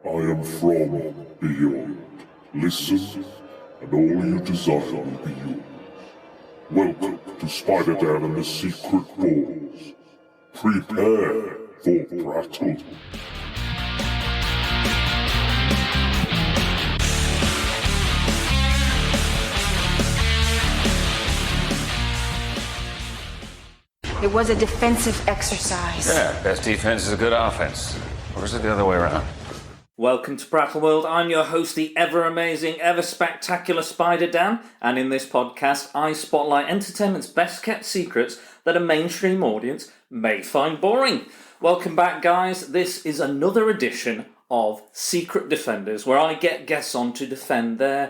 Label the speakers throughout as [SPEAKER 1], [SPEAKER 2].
[SPEAKER 1] I am from beyond. Listen, and all you desire will be yours. Welcome to Spider-Dan and the Secret Balls. Prepare for Prattle.
[SPEAKER 2] It was a defensive exercise.
[SPEAKER 3] Yeah, best defense is a good offense. Or is it the other way around?
[SPEAKER 4] Welcome to Prattle World. I'm your host, the ever-amazing, ever-spectacular Spider-Dan, and in this podcast, I spotlight entertainment's best-kept secrets that a mainstream audience may find boring. Welcome back, guys. This is another edition of Secret Defenders, where I get guests on to defend their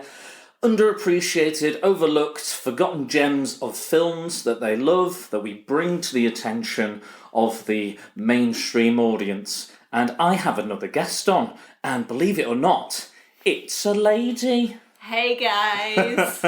[SPEAKER 4] underappreciated, overlooked, forgotten gems of films that they love, that we bring to the attention of the mainstream audience. And I have another guest on, and believe it or not, it's a lady.
[SPEAKER 5] Hey guys!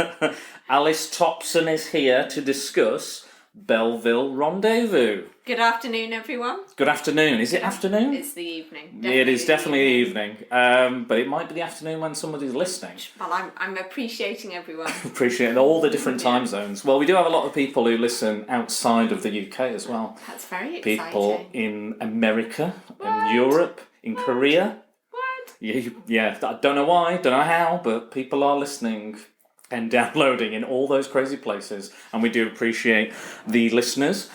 [SPEAKER 4] Alice Topson is here to discuss Belleville Rendezvous.
[SPEAKER 5] Good afternoon, everyone.
[SPEAKER 4] Good afternoon. Is it afternoon?
[SPEAKER 5] It's the evening.
[SPEAKER 4] It is definitely the evening. But it might be the afternoon when somebody's listening.
[SPEAKER 5] Well, I'm appreciating everyone.
[SPEAKER 4] Appreciating all the different time zones. Well, we do have a lot of people who listen outside of the UK as well.
[SPEAKER 5] That's very exciting.
[SPEAKER 4] People in America, in Europe, in Korea.
[SPEAKER 5] What?
[SPEAKER 4] Yeah, I don't know why, don't know how, but people are listening and downloading in all those crazy places, and we do appreciate the listeners.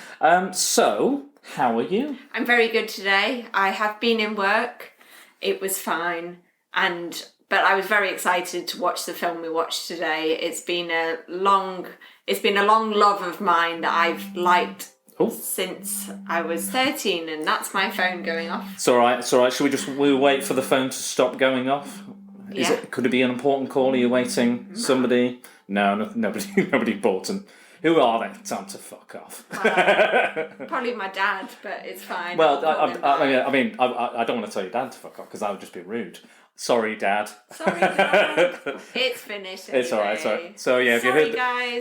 [SPEAKER 4] So, how are you?
[SPEAKER 5] I'm very good today. I have been in work. It was fine, but I was very excited to watch the film we watched today. It's been a long love of mine that I've liked since I was 13, and that's my phone going off.
[SPEAKER 4] It's all right. Should we wait for the phone to stop going off? Could it be an important call? Are you waiting? Somebody? No, nobody important. Who are they? Time to fuck off.
[SPEAKER 5] Probably my dad, but it's fine.
[SPEAKER 4] Well, I don't want to tell your dad to fuck off because that would just be rude. Sorry, Dad.
[SPEAKER 5] It's finished. Anyway.
[SPEAKER 4] It's all right. Sorry. So yeah, if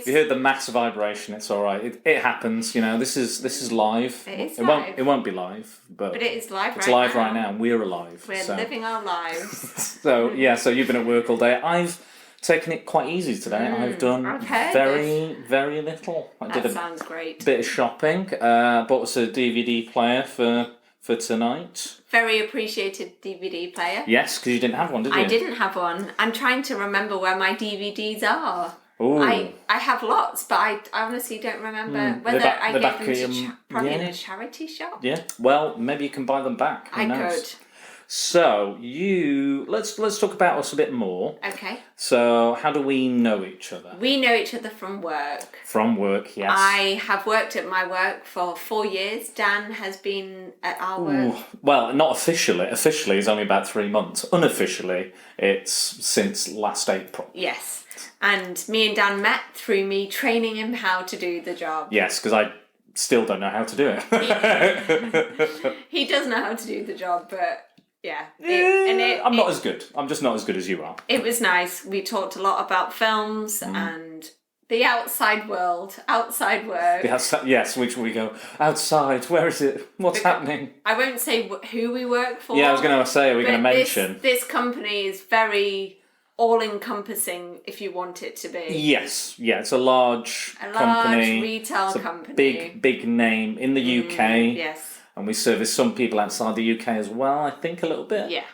[SPEAKER 4] you heard the mass vibration, it's all right. It happens. You know, this is live.
[SPEAKER 5] It is live.
[SPEAKER 4] It won't be live, but
[SPEAKER 5] it is live.
[SPEAKER 4] It's live right now. We're alive.
[SPEAKER 5] We're living our lives.
[SPEAKER 4] So you've been at work all day. I've taken it quite easy today. I've done very little.
[SPEAKER 5] Sounds great.
[SPEAKER 4] Bit of shopping. Bought us a DVD player for tonight.
[SPEAKER 5] Very appreciated DVD player.
[SPEAKER 4] Yes, because you didn't have one, did you?
[SPEAKER 5] I didn't have one. I'm trying to remember where my DVDs are.
[SPEAKER 4] Ooh.
[SPEAKER 5] I have lots, but I honestly don't rember whether I gave them to probably in a charity shop.
[SPEAKER 4] Yeah. Well, maybe you can buy them back. Who knows?
[SPEAKER 5] Could.
[SPEAKER 4] So let's talk about us a bit more.
[SPEAKER 5] Okay.
[SPEAKER 4] So how do we know each other?
[SPEAKER 5] We know each other from work.
[SPEAKER 4] From work, yes.
[SPEAKER 5] I have worked at my work for 4 years. Dan has been at our work.
[SPEAKER 4] Well, not officially. Officially, it's only about 3 months. Unofficially, it's since last April.
[SPEAKER 5] Yes. And me and Dan met through me training him how to do the job.
[SPEAKER 4] Yes, because I still don't know how to do it.
[SPEAKER 5] He does know how to do the job, but... Yeah.
[SPEAKER 4] I'm not as good. I'm just not as good as you are.
[SPEAKER 5] It was nice. We talked a lot about films and the outside world, outside work.
[SPEAKER 4] Yes, which we go, outside, where is it? What's happening?
[SPEAKER 5] I won't say who we work for.
[SPEAKER 4] Yeah, I was going to say, are we going to mention?
[SPEAKER 5] This company is very all-encompassing if you want it to be.
[SPEAKER 4] Yes, yeah, it's a large company.
[SPEAKER 5] Large retail
[SPEAKER 4] company. Big name in the UK.
[SPEAKER 5] Yes.
[SPEAKER 4] And we service some people outside the UK as well, I think, a little bit.
[SPEAKER 5] Yeah.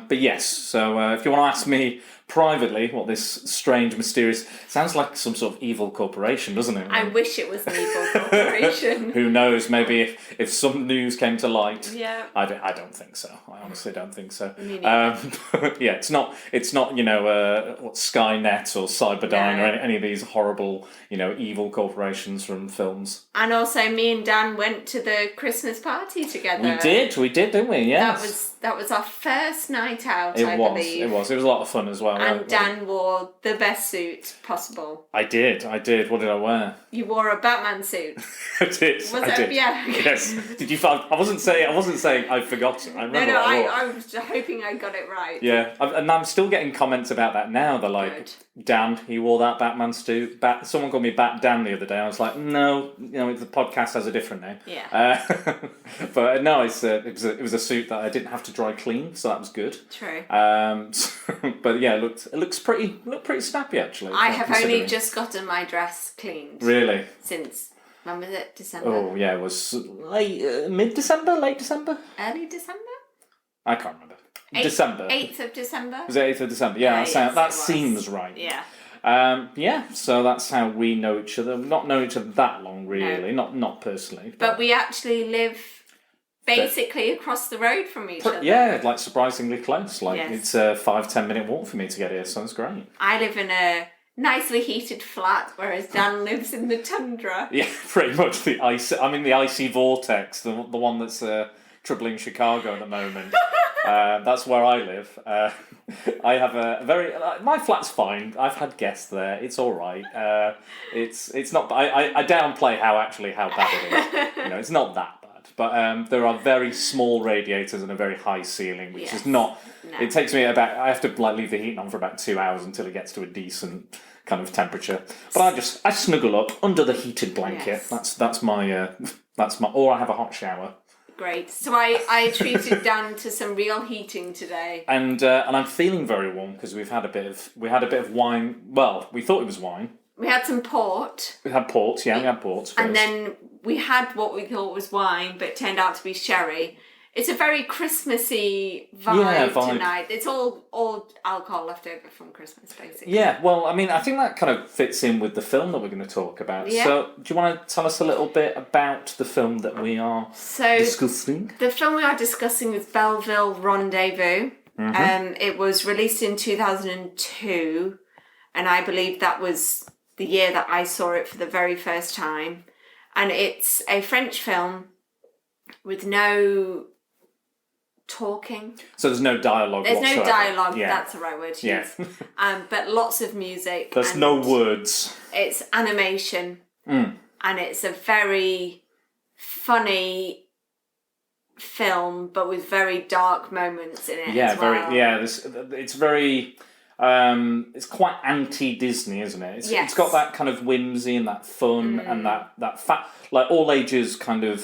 [SPEAKER 4] But yes, so if you want to ask me privately what this strange, mysterious... Sounds like some sort of evil corporation, doesn't it?
[SPEAKER 5] I wish it was an evil corporation.
[SPEAKER 4] Who knows, maybe if some news came to light.
[SPEAKER 5] Yeah.
[SPEAKER 4] I don't think so. I honestly don't think so.
[SPEAKER 5] Me neither.
[SPEAKER 4] Yeah, it's not Skynet or Cyberdyne or any of these horrible, evil corporations from films.
[SPEAKER 5] And also me and Dan went to the Christmas party together.
[SPEAKER 4] We did, didn't we? Yes.
[SPEAKER 5] That was our first night out, I believe.
[SPEAKER 4] It was a lot of fun as well.
[SPEAKER 5] And Dan wore the best suit possible.
[SPEAKER 4] I did. What did I wear?
[SPEAKER 5] You wore a Batman suit.
[SPEAKER 4] I did.
[SPEAKER 5] Yeah.
[SPEAKER 4] Yes. Did you find? I wasn't saying I forgot. I remember.
[SPEAKER 5] I was hoping I got it right.
[SPEAKER 4] Yeah, and I'm still getting comments about that now. They're like,
[SPEAKER 5] Good.
[SPEAKER 4] Dan, he wore that Batman suit. Someone called me Bat Dan the other day. I was like, no, the podcast has a different name.
[SPEAKER 5] Yeah.
[SPEAKER 4] But no, it was a suit that I didn't have to dry clean, so that was good.
[SPEAKER 5] True.
[SPEAKER 4] But yeah, it looks pretty snappy actually.
[SPEAKER 5] I have only just gotten my dress cleaned.
[SPEAKER 4] Really?
[SPEAKER 5] Since, when was it? December?
[SPEAKER 4] Oh yeah, it was mid-December, late December?
[SPEAKER 5] Early December?
[SPEAKER 4] I can't remember. December.
[SPEAKER 5] 8th of December?
[SPEAKER 4] Was it 8th of December? Yeah, that seems right.
[SPEAKER 5] Yeah.
[SPEAKER 4] So that's how we know each other. Not know each other that long, really. No. Not personally.
[SPEAKER 5] But we actually live basically across the road from each other.
[SPEAKER 4] Yeah, like surprisingly close. It's a 5-10 minute walk for me to get here, so it's great.
[SPEAKER 5] I live in a nicely heated flat, whereas Dan lives in the tundra.
[SPEAKER 4] Yeah, pretty much the ice. I'm in the icy vortex, the one that's troubling Chicago at the moment. That's where I live. I have a very my flat's fine. I've had guests there. It's all right. It's not. I downplay how bad it is. It's not that bad. But there are very small radiators and a very high ceiling, which is not. No. It takes me about. I have to like leave the heating on for about 2 hours until it gets to a decent kind of temperature. But I snuggle up under the heated blanket.
[SPEAKER 5] Yes.
[SPEAKER 4] That's my. Or I have a hot shower.
[SPEAKER 5] Great. So I treated Dan to some real heating today,
[SPEAKER 4] and I'm feeling very warm because we had a bit of wine. Well, we thought it was wine.
[SPEAKER 5] We had some port.
[SPEAKER 4] We had port. Yeah, we had port first.
[SPEAKER 5] And then we had what we thought was wine, but it turned out to be sherry. It's a very Christmassy vibe tonight. It's all alcohol left over from Christmas, basically.
[SPEAKER 4] Yeah, well, I mean, I think that kind of fits in with the film that we're going to talk about. Yeah. So, do you want to tell us a little bit about the film that we are discussing?
[SPEAKER 5] The film we are discussing is Belleville Rendezvous. Mm-hmm. It was released in 2002, and I believe that was the year that I saw it for the very first time. And it's a French film with no talking.
[SPEAKER 4] So there's no dialogue
[SPEAKER 5] whatsoever.
[SPEAKER 4] There's
[SPEAKER 5] no dialogue, that's the right word to use. But lots of music.
[SPEAKER 4] There's no words.
[SPEAKER 5] It's animation. And it's a very funny film, but with very dark moments in it as well.
[SPEAKER 4] It's very... it's quite anti-Disney, isn't it? It's got that kind of whimsy and that fun and that like all ages kind of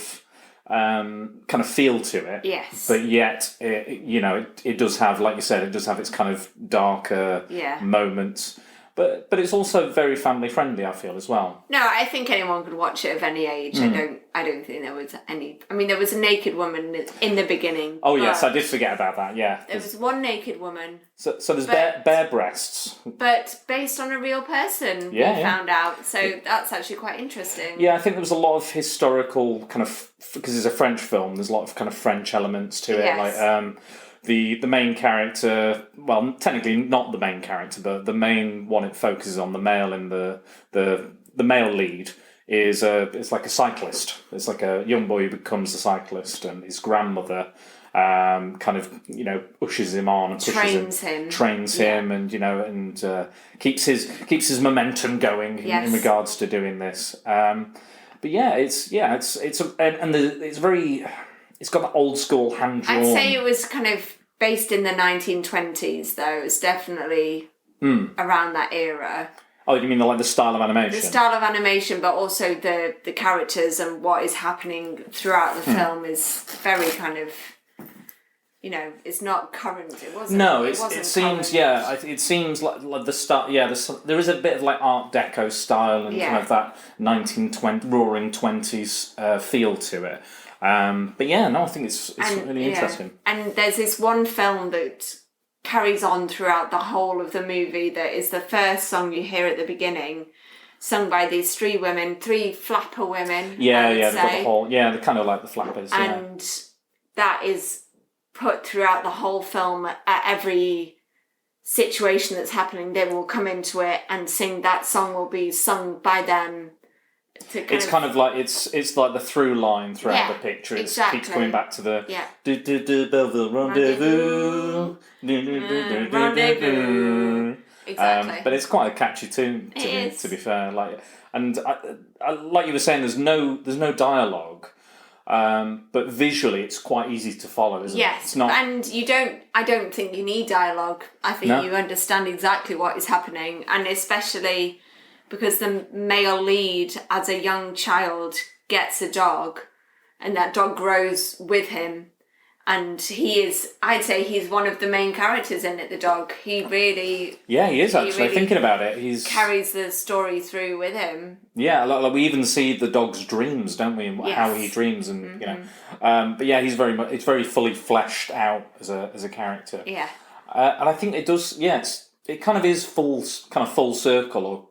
[SPEAKER 4] feel to it.
[SPEAKER 5] Yes.
[SPEAKER 4] But yet, it does have, like you said, it does have its kind of darker moments. But it's also very family friendly, I feel, as well.
[SPEAKER 5] No, I think anyone could watch it of any age. I don't think there was any. I mean, there was a naked woman in the beginning.
[SPEAKER 4] Oh yes, I did forget about that. Yeah,
[SPEAKER 5] there was one naked woman.
[SPEAKER 4] So there's bare breasts.
[SPEAKER 5] But based on a real person, we found out. So that's actually quite interesting.
[SPEAKER 4] Yeah, I think there was a lot of historical kind of, because it's a French film. There's a lot of kind of French elements to it, like. The main character, well, technically not the main character, but the main one it focuses on, the male in the male lead is it's like a cyclist. It's like a young boy who becomes a cyclist, and his grandmother kind of ushers him on and trains him, and keeps his momentum going in regards to doing this. But it's got that old school hand drawn.
[SPEAKER 5] I'd say it was kind of based in the 1920s, though. It's definitely around that era.
[SPEAKER 4] Oh, you mean the style of animation?
[SPEAKER 5] The style of animation, but also the characters and what is happening throughout the film is very kind of, it's not current. It wasn't.
[SPEAKER 4] No, it seems current. It seems like the start. Yeah, there is a bit of like Art Deco style and kind of that 1920 roaring 20s feel to it. But I think it's really interesting.
[SPEAKER 5] And there's this one film that carries on throughout the whole of the movie that is the first song you hear at the beginning, sung by these three flapper women.
[SPEAKER 4] They've got the whole. Yeah, they're kind of like the flappers.
[SPEAKER 5] And that is put throughout the whole film at every situation that's happening. They will come into it and sing. That song will be sung by them.
[SPEAKER 4] It's like the through line throughout the picture. It keeps going back to the Belleville Rendezvous.
[SPEAKER 5] Exactly.
[SPEAKER 4] But it's quite a catchy tune to be fair. Like, and I, like you were saying, there's no dialogue. But visually, it's quite easy to follow, isn't it?
[SPEAKER 5] Yes,
[SPEAKER 4] It's not.
[SPEAKER 5] and I don't think you need dialogue. I think you understand exactly what is happening, and especially because the male lead, as a young child, gets a dog, and that dog grows with him, and I'd say he's one of the main characters in it, the dog. He really...
[SPEAKER 4] Yeah, he is actually,
[SPEAKER 5] really
[SPEAKER 4] thinking about it. He's
[SPEAKER 5] carries the story through with him.
[SPEAKER 4] Yeah, like we even see the dog's dreams, don't we? And how he dreams, and but yeah, he's it's very fully fleshed out as a character.
[SPEAKER 5] Yeah.
[SPEAKER 4] And I think it does. Yeah, it kind of is full circle, or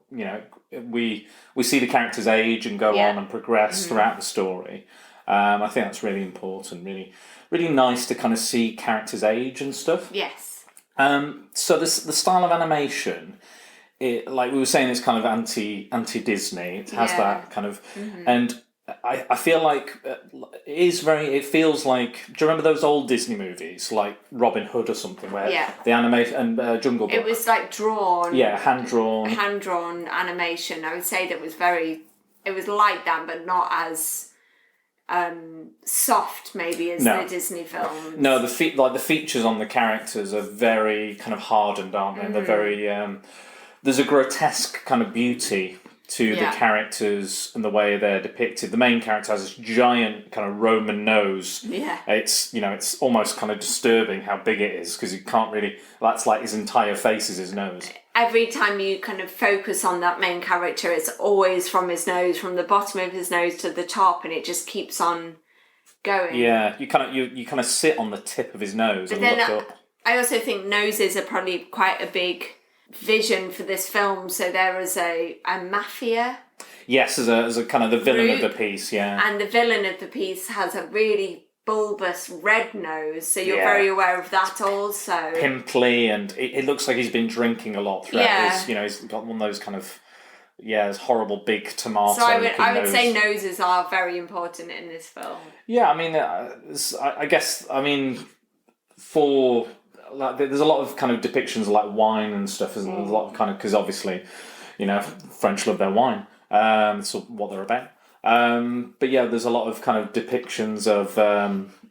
[SPEAKER 4] we see the characters age and go on and progress throughout the story. I think that's really important. Really, really nice to kind of see characters age and stuff.
[SPEAKER 5] Yes.
[SPEAKER 4] So the style of animation, like we were saying, it's kind of anti Disney. It has that kind of, and I feel like it feels like. Do you remember those old Disney movies like Robin Hood or something, where the animation and Jungle Book?
[SPEAKER 5] It was like drawn.
[SPEAKER 4] Yeah, hand drawn
[SPEAKER 5] animation. I would say that was it was like that, but not as soft maybe as the Disney films.
[SPEAKER 4] No, the features on the characters are very kind of hardened, aren't they? They're very there's a grotesque kind of beauty to the characters and the way they're depicted. The main character has this giant kind of Roman nose.
[SPEAKER 5] Yeah.
[SPEAKER 4] It's almost kind of disturbing how big it is, because you can't really... That's like his entire face is his nose.
[SPEAKER 5] Every time you kind of focus on that main character, it's always from his nose, from the bottom of his nose to the top, and it just keeps on going.
[SPEAKER 4] Yeah, you kind of sit on the tip of his nose and look up.
[SPEAKER 5] I also think noses are probably quite a big vision for this film. So there is a mafia.
[SPEAKER 4] Yes, as a kind of the villain of the piece, yeah.
[SPEAKER 5] And the villain of the piece has a really bulbous red nose, so you're very aware of that also.
[SPEAKER 4] Pimply, and it looks like he's been drinking a lot throughout his, he's got one of those kind of, his horrible big tomato.
[SPEAKER 5] So I would say noses are very important in this film.
[SPEAKER 4] Yeah, I mean, I guess, for... Like, there's a lot of kind of depictions of like wine and stuff, isn't there? There's a lot of kind of, because obviously, French love their wine. That's what they're about. But yeah, there's a lot of kind of depictions of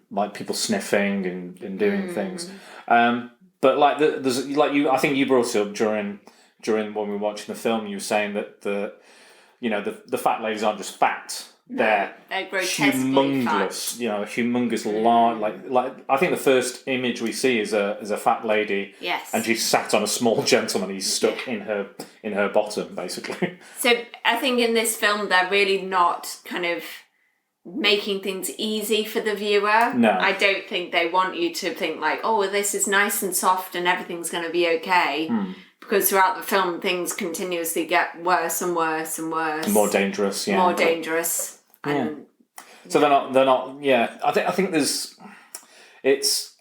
[SPEAKER 4] like people sniffing and doing things. But like there's like I think you brought it up during when we were watching the film. You were saying that the fat ladies aren't just fat. They're humongous,
[SPEAKER 5] fat.
[SPEAKER 4] Humongous large. Like I think the first image we see is a fat lady.
[SPEAKER 5] Yes.
[SPEAKER 4] And she's sat on a small gentleman. He's stuck in her bottom, basically.
[SPEAKER 5] So I think in this film they're really not kind of making things easy for the viewer.
[SPEAKER 4] No.
[SPEAKER 5] I don't think they want you to think like, oh, this is nice and soft and everything's going to be okay. Because throughout the film, things continuously get worse and worse and worse.
[SPEAKER 4] More dangerous, yeah.
[SPEAKER 5] More dangerous. And,
[SPEAKER 4] so they're not. Yeah, I think there's. It's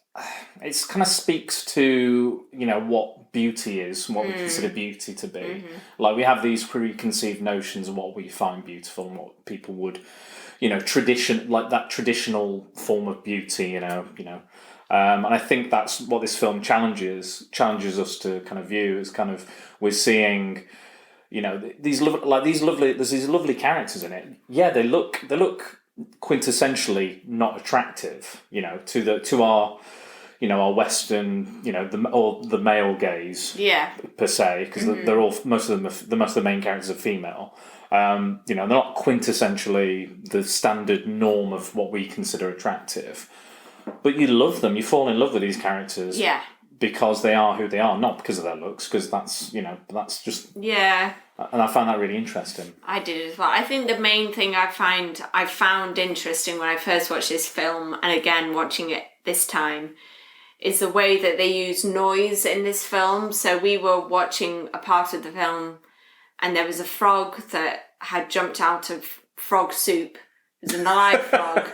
[SPEAKER 4] kind of speaks to what beauty is, what we consider beauty to be. Like we have these preconceived notions of what we find beautiful and what people would, like that traditional form of beauty. And I think that's what this film challenges us to kind of view, is kind of we're seeing. There's these lovely characters in it. Yeah, they look quintessentially not attractive, to our our Western, the male gaze, per se, because they're all most of the main characters are female. They're not quintessentially the standard norm of what we consider attractive, but you love them. You fall in love with these characters, because they are who they are, not because of their looks, because that's just...
[SPEAKER 5] Yeah.
[SPEAKER 4] And I found that really interesting.
[SPEAKER 5] I did as well. I think the main thing I found interesting when I first watched this film, and again watching it this time, is the way that they use noise in this film. So we were watching a part of the film and there was a frog that had jumped out of frog soup. It was an alive frog.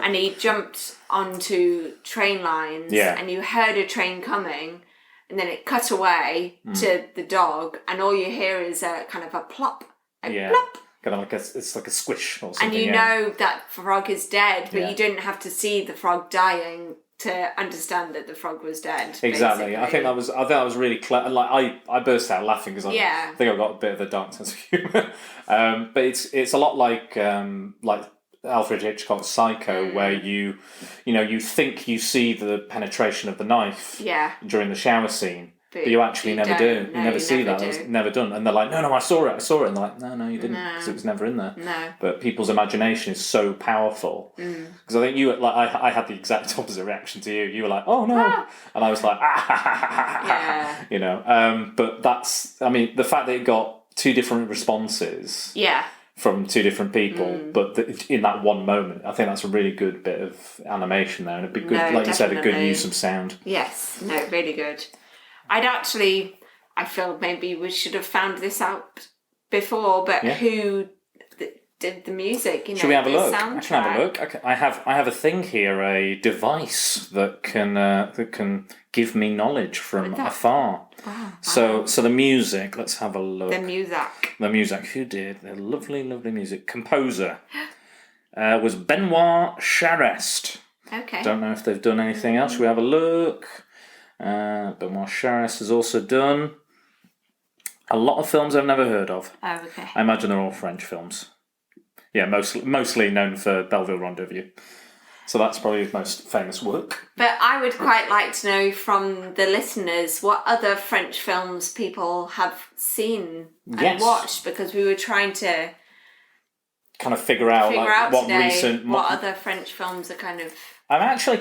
[SPEAKER 5] And he jumped onto train lines, and you heard a train coming, and then it cut away to the dog, and all you hear is a kind of a plop, plop.
[SPEAKER 4] Kind of it's like a squish or something.
[SPEAKER 5] And you know that frog is dead, but you didn't have to see the frog dying to understand that the frog was dead.
[SPEAKER 4] Exactly.
[SPEAKER 5] Basically.
[SPEAKER 4] I think that was really clever. Like I burst out laughing because I think I've got a bit of a dark sense of humour. But it's a lot like Alfred Hitchcock's Psycho, where you think you see the penetration of the knife during the shower scene, but you actually never do.
[SPEAKER 5] No,
[SPEAKER 4] you never see that.
[SPEAKER 5] do.
[SPEAKER 4] It's never done. And they're like, no, I saw it. And they're like, no, you didn't, because it was never in there.
[SPEAKER 5] No.
[SPEAKER 4] But people's imagination is so powerful. Because I think I had the exact opposite reaction to you. You were like, oh no, and I was like, But that's, I mean, the fact that it got two different responses.
[SPEAKER 5] Yeah.
[SPEAKER 4] From two different people, but in that one moment, I think that's a really good bit of animation there, and it'd be good, like you said, a good use of sound.
[SPEAKER 5] Yes, no, really good. I feel maybe we should have found this out before, but who did the music?
[SPEAKER 4] Should we have a look?
[SPEAKER 5] Soundtrack?
[SPEAKER 4] I can have a look. Okay. I have a thing here, a device that can give me knowledge from afar.
[SPEAKER 5] Wow.
[SPEAKER 4] So the music. Let's have a look.
[SPEAKER 5] The music.
[SPEAKER 4] Who did the lovely music? Composer was Benoit Charest.
[SPEAKER 5] Okay.
[SPEAKER 4] Don't know if they've done anything else. Should we have a look? Benoit Charest has also done a lot of films I've never heard of.
[SPEAKER 5] Oh, okay.
[SPEAKER 4] I imagine they're all French films. Yeah, mostly known for Belleville Rendezvous. So that's probably his most famous work.
[SPEAKER 5] But I would quite like to know from the listeners what other French films people have seen and watched, because we were trying to
[SPEAKER 4] kind of figure out what
[SPEAKER 5] today,
[SPEAKER 4] recent...
[SPEAKER 5] what other French films are kind of...
[SPEAKER 4] I'm actually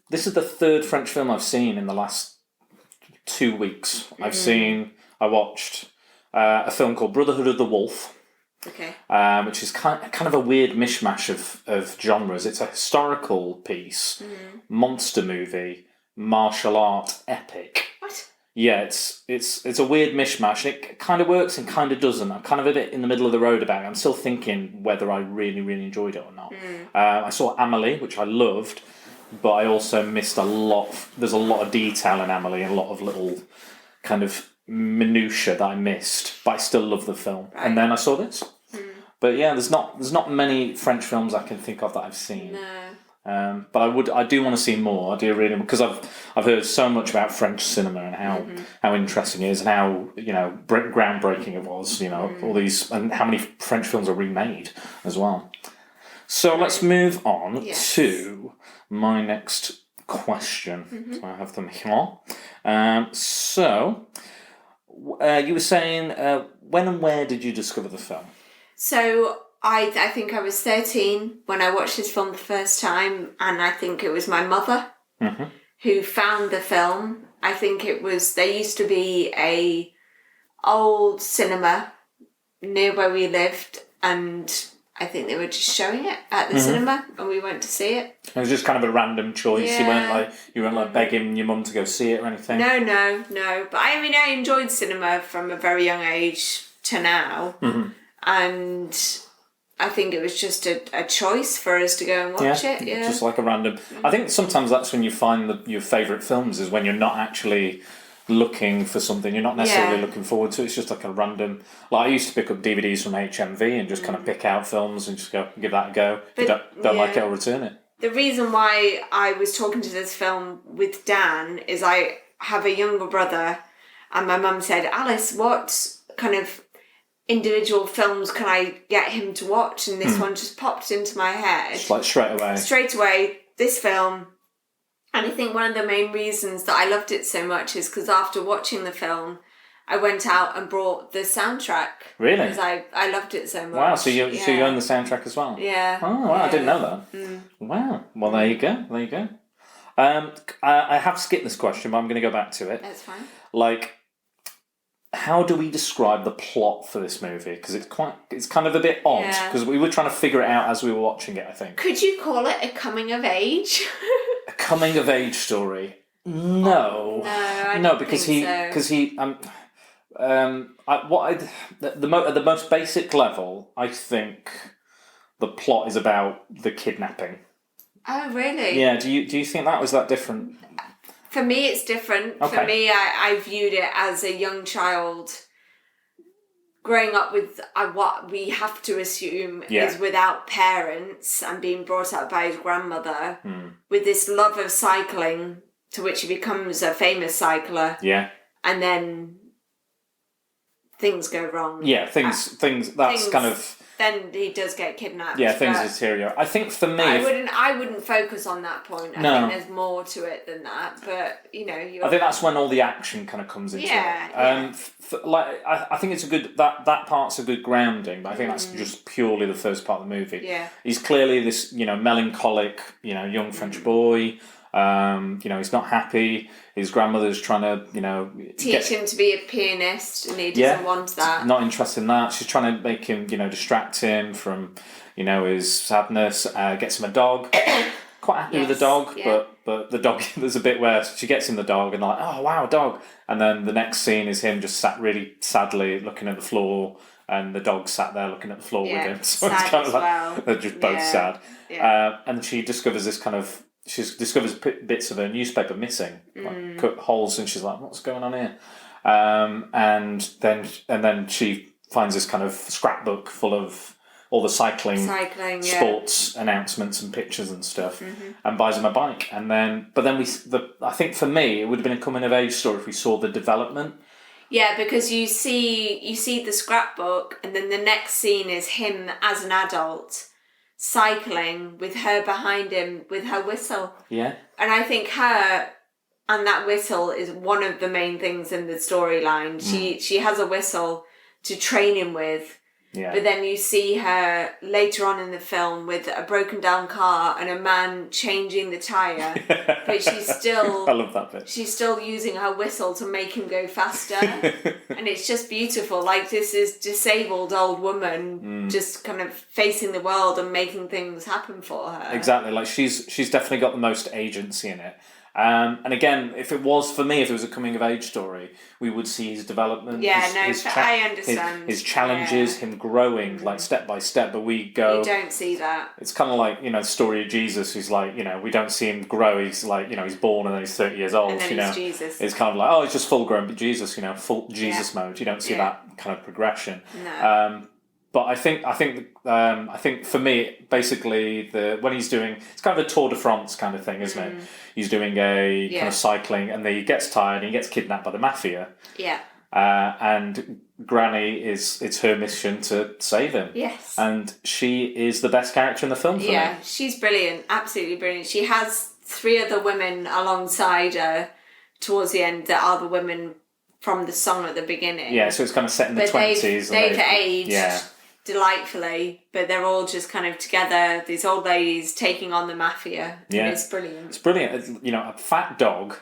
[SPEAKER 4] this is the third French film I've seen in the last 2 weeks. I watched a film called Brotherhood of the Wolf.
[SPEAKER 5] Okay.
[SPEAKER 4] Which is kind of a weird mishmash of genres. It's a historical piece, monster movie, martial art epic.
[SPEAKER 5] What?
[SPEAKER 4] Yeah, it's a weird mishmash. It kind of works and kind of doesn't. I'm kind of a bit in the middle of the road about it. I'm still thinking whether I really, really enjoyed it or not. I saw Amélie, which I loved, but I also missed a lot. There's a lot of detail in Amélie and a lot of little kind of minutiae that I missed, but I still love the film. Right. And then I saw this. But yeah, there's not many French films I can think of that I've seen.
[SPEAKER 5] No.
[SPEAKER 4] But I do want to see more. I do really, because I've heard so much about French cinema and how interesting it is, and how groundbreaking it was. All these, and how many French films are remade as well. So let's move on to my next question. So I have them here. So you were saying, when and where did you discover the film?
[SPEAKER 5] So I think I was 13 when I watched this film the first time, and I think it was my mother who found the film. I think there used to be a old cinema near where we lived, and I think they were just showing it at the cinema, and we went to see it.
[SPEAKER 4] It was just kind of a random choice. Yeah. You weren't begging your mum to go see it or anything.
[SPEAKER 5] No. But I enjoyed cinema from a very young age to now, and I think it was just a choice for us to go and watch it. Yeah,
[SPEAKER 4] just like a random. I think sometimes that's when you find your favourite films, is when you're not actually looking for something, you're not necessarily looking forward to it. It's just like a random, I used to pick up DVDs from HMV and just kind of pick out films and just go, give that a go. If you don't like it, I'll return it.
[SPEAKER 5] The reason why I was talking to this film with Dan is I have a younger brother, and my mum said, Alice, what kind of individual films can I get him to watch? And this one just popped into my head.
[SPEAKER 4] Just like straight away,
[SPEAKER 5] this film. And I think one of the main reasons that I loved it so much is because after watching the film, I went out and brought the soundtrack. Really? Because I loved it so much.
[SPEAKER 4] Wow, so you own the soundtrack as well?
[SPEAKER 5] Yeah.
[SPEAKER 4] Oh, wow, I didn't know that. Wow. Well, there you go. I have skipped this question, but I'm going to go back to it.
[SPEAKER 5] That's fine.
[SPEAKER 4] How do we describe the plot for this movie? Because it's kind of a bit odd, because we were trying to figure it out as we were watching it, I think.
[SPEAKER 5] Could you call it a coming of age?
[SPEAKER 4] A coming of age story? No.
[SPEAKER 5] I don't
[SPEAKER 4] because
[SPEAKER 5] think
[SPEAKER 4] at the most basic level, I think the plot is about the kidnapping.
[SPEAKER 5] Oh, really?
[SPEAKER 4] Yeah. Do you think that was that different?
[SPEAKER 5] For me, it's different. Okay. For me, I viewed it as a young child growing up with what we have to assume is without parents and being brought up by his grandmother with this love of cycling, to which he becomes a famous cycler. Yeah. And then things go wrong.
[SPEAKER 4] Yeah, things kind of
[SPEAKER 5] then he does get kidnapped.
[SPEAKER 4] Yeah, things deteriorate. I think for me...
[SPEAKER 5] I wouldn't focus on that point. I think there's more to it than that. But, you know... I
[SPEAKER 4] think that's when all the action kind of comes into it.
[SPEAKER 5] Yeah.
[SPEAKER 4] I think it's a good... That part's a good grounding, but I think that's just purely the first part of the movie.
[SPEAKER 5] Yeah.
[SPEAKER 4] He's clearly this, you know, melancholic, you know, young French boy. You know, he's not happy. His grandmother's trying to, you know...
[SPEAKER 5] Teach him to be a pianist, and he doesn't want that.
[SPEAKER 4] Not interested in that. She's trying to make him, you know, distract him from, you know, his sadness. Gets him a dog. Quite happy with the dog, but the dog, there's a bit where she gets him the dog and like, oh, wow, a dog. And then the next scene is him just sat really sadly looking at the floor, and the dog sat there looking at the floor with him. So it's kind of like, they're just both sad. Yeah. And she discovers this kind of... She discovers bits of her newspaper missing, like cut holes, and she's like, "What's going on here?" And then she finds this kind of scrapbook full of all the cycling sports announcements and pictures and stuff, and buys him a bike. I think for me, it would have been a coming of age story if we saw the development.
[SPEAKER 5] Yeah, because you see the scrapbook, and then the next scene is him as an adult, cycling with her behind him with her whistle.
[SPEAKER 4] Yeah.
[SPEAKER 5] And I think her and that whistle is one of the main things in the storyline. She has a whistle to train him with. Yeah. But then you see her later on in the film with a broken down car and a man changing the tyre. But she's still...
[SPEAKER 4] I love that bit.
[SPEAKER 5] She's still using her whistle to make him go faster. And it's just beautiful. Like, this is disabled old woman just kind of facing the world and making things happen for her.
[SPEAKER 4] Exactly. Like, she's definitely got the most agency in it. And again, if it was a coming of age story, we would see his development.
[SPEAKER 5] Yeah, I understand.
[SPEAKER 4] His challenges, him growing like step by step. But we go.
[SPEAKER 5] You don't see that.
[SPEAKER 4] It's kind of like, you know, the story of Jesus, who's like, you know, we don't see him grow. He's like, you know, he's born and then he's 30 years old.
[SPEAKER 5] And then
[SPEAKER 4] you know,
[SPEAKER 5] he's Jesus.
[SPEAKER 4] It's kind of like, oh, he's just full grown, but Jesus, you know, full Jesus mode. You don't see that kind of progression.
[SPEAKER 5] No.
[SPEAKER 4] But I think for me, basically, when he's doing, it's kind of a Tour de France kind of thing, isn't it? He's doing a kind of cycling, and then he gets tired and he gets kidnapped by the mafia.
[SPEAKER 5] Yeah.
[SPEAKER 4] And Granny it's her mission to save him.
[SPEAKER 5] Yes.
[SPEAKER 4] And she is the best character in the film for me.
[SPEAKER 5] Yeah, she's brilliant, absolutely brilliant. She has 3 other women alongside her towards the end that are the women from the song at the beginning.
[SPEAKER 4] Yeah, so it's kind of set in the 20s.
[SPEAKER 5] They've aged delightfully, but they're all just kind of together, these old ladies taking on the mafia. Yeah. It's brilliant.
[SPEAKER 4] It's brilliant. You know, a fat dog,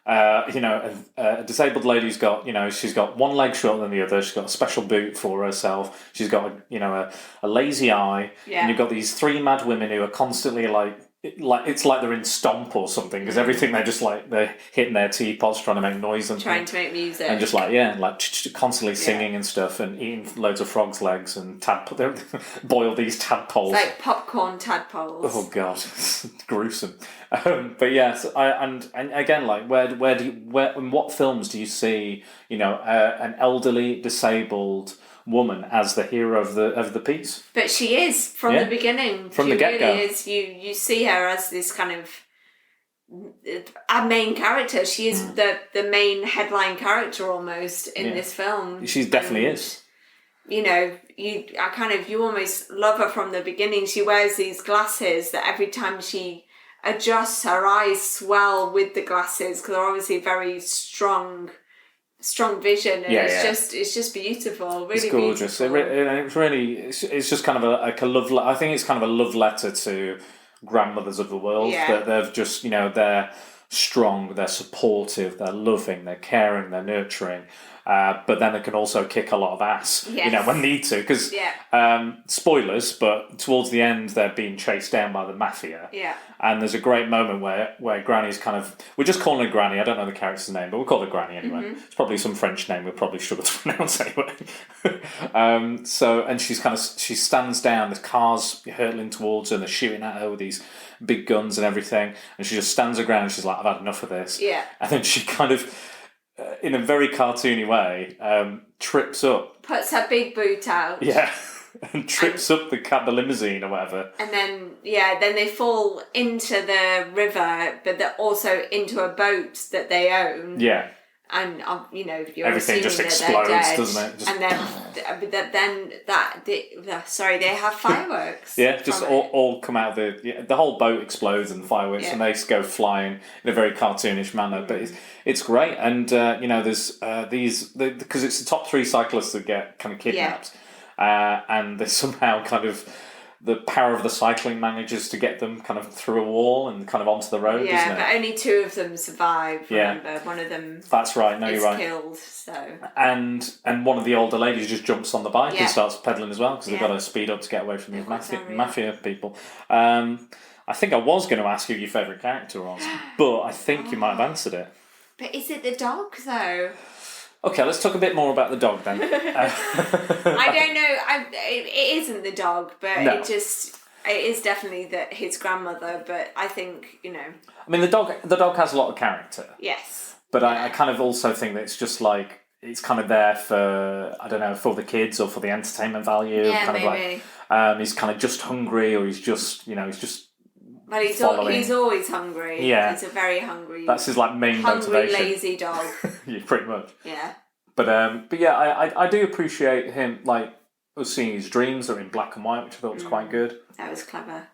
[SPEAKER 4] you know, a disabled lady's got, you know, she's got one leg shorter than the other, she's got a special boot for herself, she's got, a lazy eye, and you've got these 3 mad women who are constantly like it's like they're in Stomp or something, because everything they're hitting their teapots trying to make noise and
[SPEAKER 5] trying to make music
[SPEAKER 4] and just constantly singing and stuff and eating loads of frogs' legs and boil these tadpoles.
[SPEAKER 5] It's like popcorn tadpoles.
[SPEAKER 4] Oh god, gruesome. But yes, and again, like where in what films do you see, you know, an elderly disabled woman as the hero of the piece?
[SPEAKER 5] But she is from the beginning.
[SPEAKER 4] From the get-go.
[SPEAKER 5] Really is. You see her as this kind of a main character. She is the main headline character almost in this film.
[SPEAKER 4] She definitely is.
[SPEAKER 5] You know, you almost love her from the beginning. She wears these glasses that every time she adjusts, her eyes swell with the glasses because they're obviously very strong vision, and it's just beautiful, really. It's gorgeous.
[SPEAKER 4] Beautiful. It's just kind of a love. I think it's kind of a love letter to grandmothers of the world. That they've just, you know, they're strong, they're supportive, they're loving, they're caring, they're nurturing. But then they can also kick a lot of ass, you know, when need to. Because, spoilers, but towards the end, they're being chased down by the mafia.
[SPEAKER 5] Yeah.
[SPEAKER 4] And there's a great moment where Granny's kind of... We're just calling her Granny. I don't know the character's name, but we'll call her Granny anyway. Mm-hmm. It's probably some French name we'll probably struggle to pronounce anyway. And she stands down, the car's hurtling towards her, and they're shooting at her with these big guns and everything. And she just stands her ground and she's like, I've had enough of this.
[SPEAKER 5] Yeah.
[SPEAKER 4] And then she kind of... in a very cartoony way, trips up.
[SPEAKER 5] Puts her big boot out.
[SPEAKER 4] Yeah, and trips up the limousine or whatever.
[SPEAKER 5] And then they fall into the river, but they're also into a boat that they own.
[SPEAKER 4] Yeah.
[SPEAKER 5] and you know, you're
[SPEAKER 4] everything just
[SPEAKER 5] assuming that they're
[SPEAKER 4] explodes,
[SPEAKER 5] dead,
[SPEAKER 4] doesn't it? Just,
[SPEAKER 5] and then they have fireworks.
[SPEAKER 4] yeah, just all come out of the whole boat explodes and fireworks, and they go flying in a very cartoonish manner. But it's great, and you know, there's because it's the top 3 cyclists that get kind of kidnapped, and there's somehow kind of the power of the cycling manages to get them kind of through a wall and kind of onto the road.
[SPEAKER 5] Yeah,
[SPEAKER 4] isn't it?
[SPEAKER 5] but only 2 of them survive. Remember, one of them.
[SPEAKER 4] That's right. No,
[SPEAKER 5] is
[SPEAKER 4] you're right.
[SPEAKER 5] Killed. So.
[SPEAKER 4] And one of the older ladies just jumps on the bike and starts pedaling as well because they've got to speed up to get away from these mafia people. I think I was going to ask you who your favourite character was, but I think you might have answered it.
[SPEAKER 5] But is it the dog though?
[SPEAKER 4] Okay, let's talk a bit more about the dog then.
[SPEAKER 5] I don't know. It isn't the dog, but it is definitely his grandmother. But I think, you know. I
[SPEAKER 4] mean, the dog has a lot of character.
[SPEAKER 5] Yes.
[SPEAKER 4] But I kind of also think that it's just like it's kind of there for, I don't know, for the kids or for the entertainment value.
[SPEAKER 5] Yeah,
[SPEAKER 4] kind
[SPEAKER 5] maybe.
[SPEAKER 4] Of like, he's kind of just hungry, or he's just, you know, he's just.
[SPEAKER 5] Well, he's always hungry.
[SPEAKER 4] Yeah.
[SPEAKER 5] He's a very hungry.
[SPEAKER 4] That's his like main
[SPEAKER 5] hungry,
[SPEAKER 4] motivation.
[SPEAKER 5] lazy dog.
[SPEAKER 4] Yeah, pretty much.
[SPEAKER 5] Yeah.
[SPEAKER 4] But yeah, I do appreciate him, like, us seeing his dreams are in black and white, which I thought was quite good.
[SPEAKER 5] That was clever.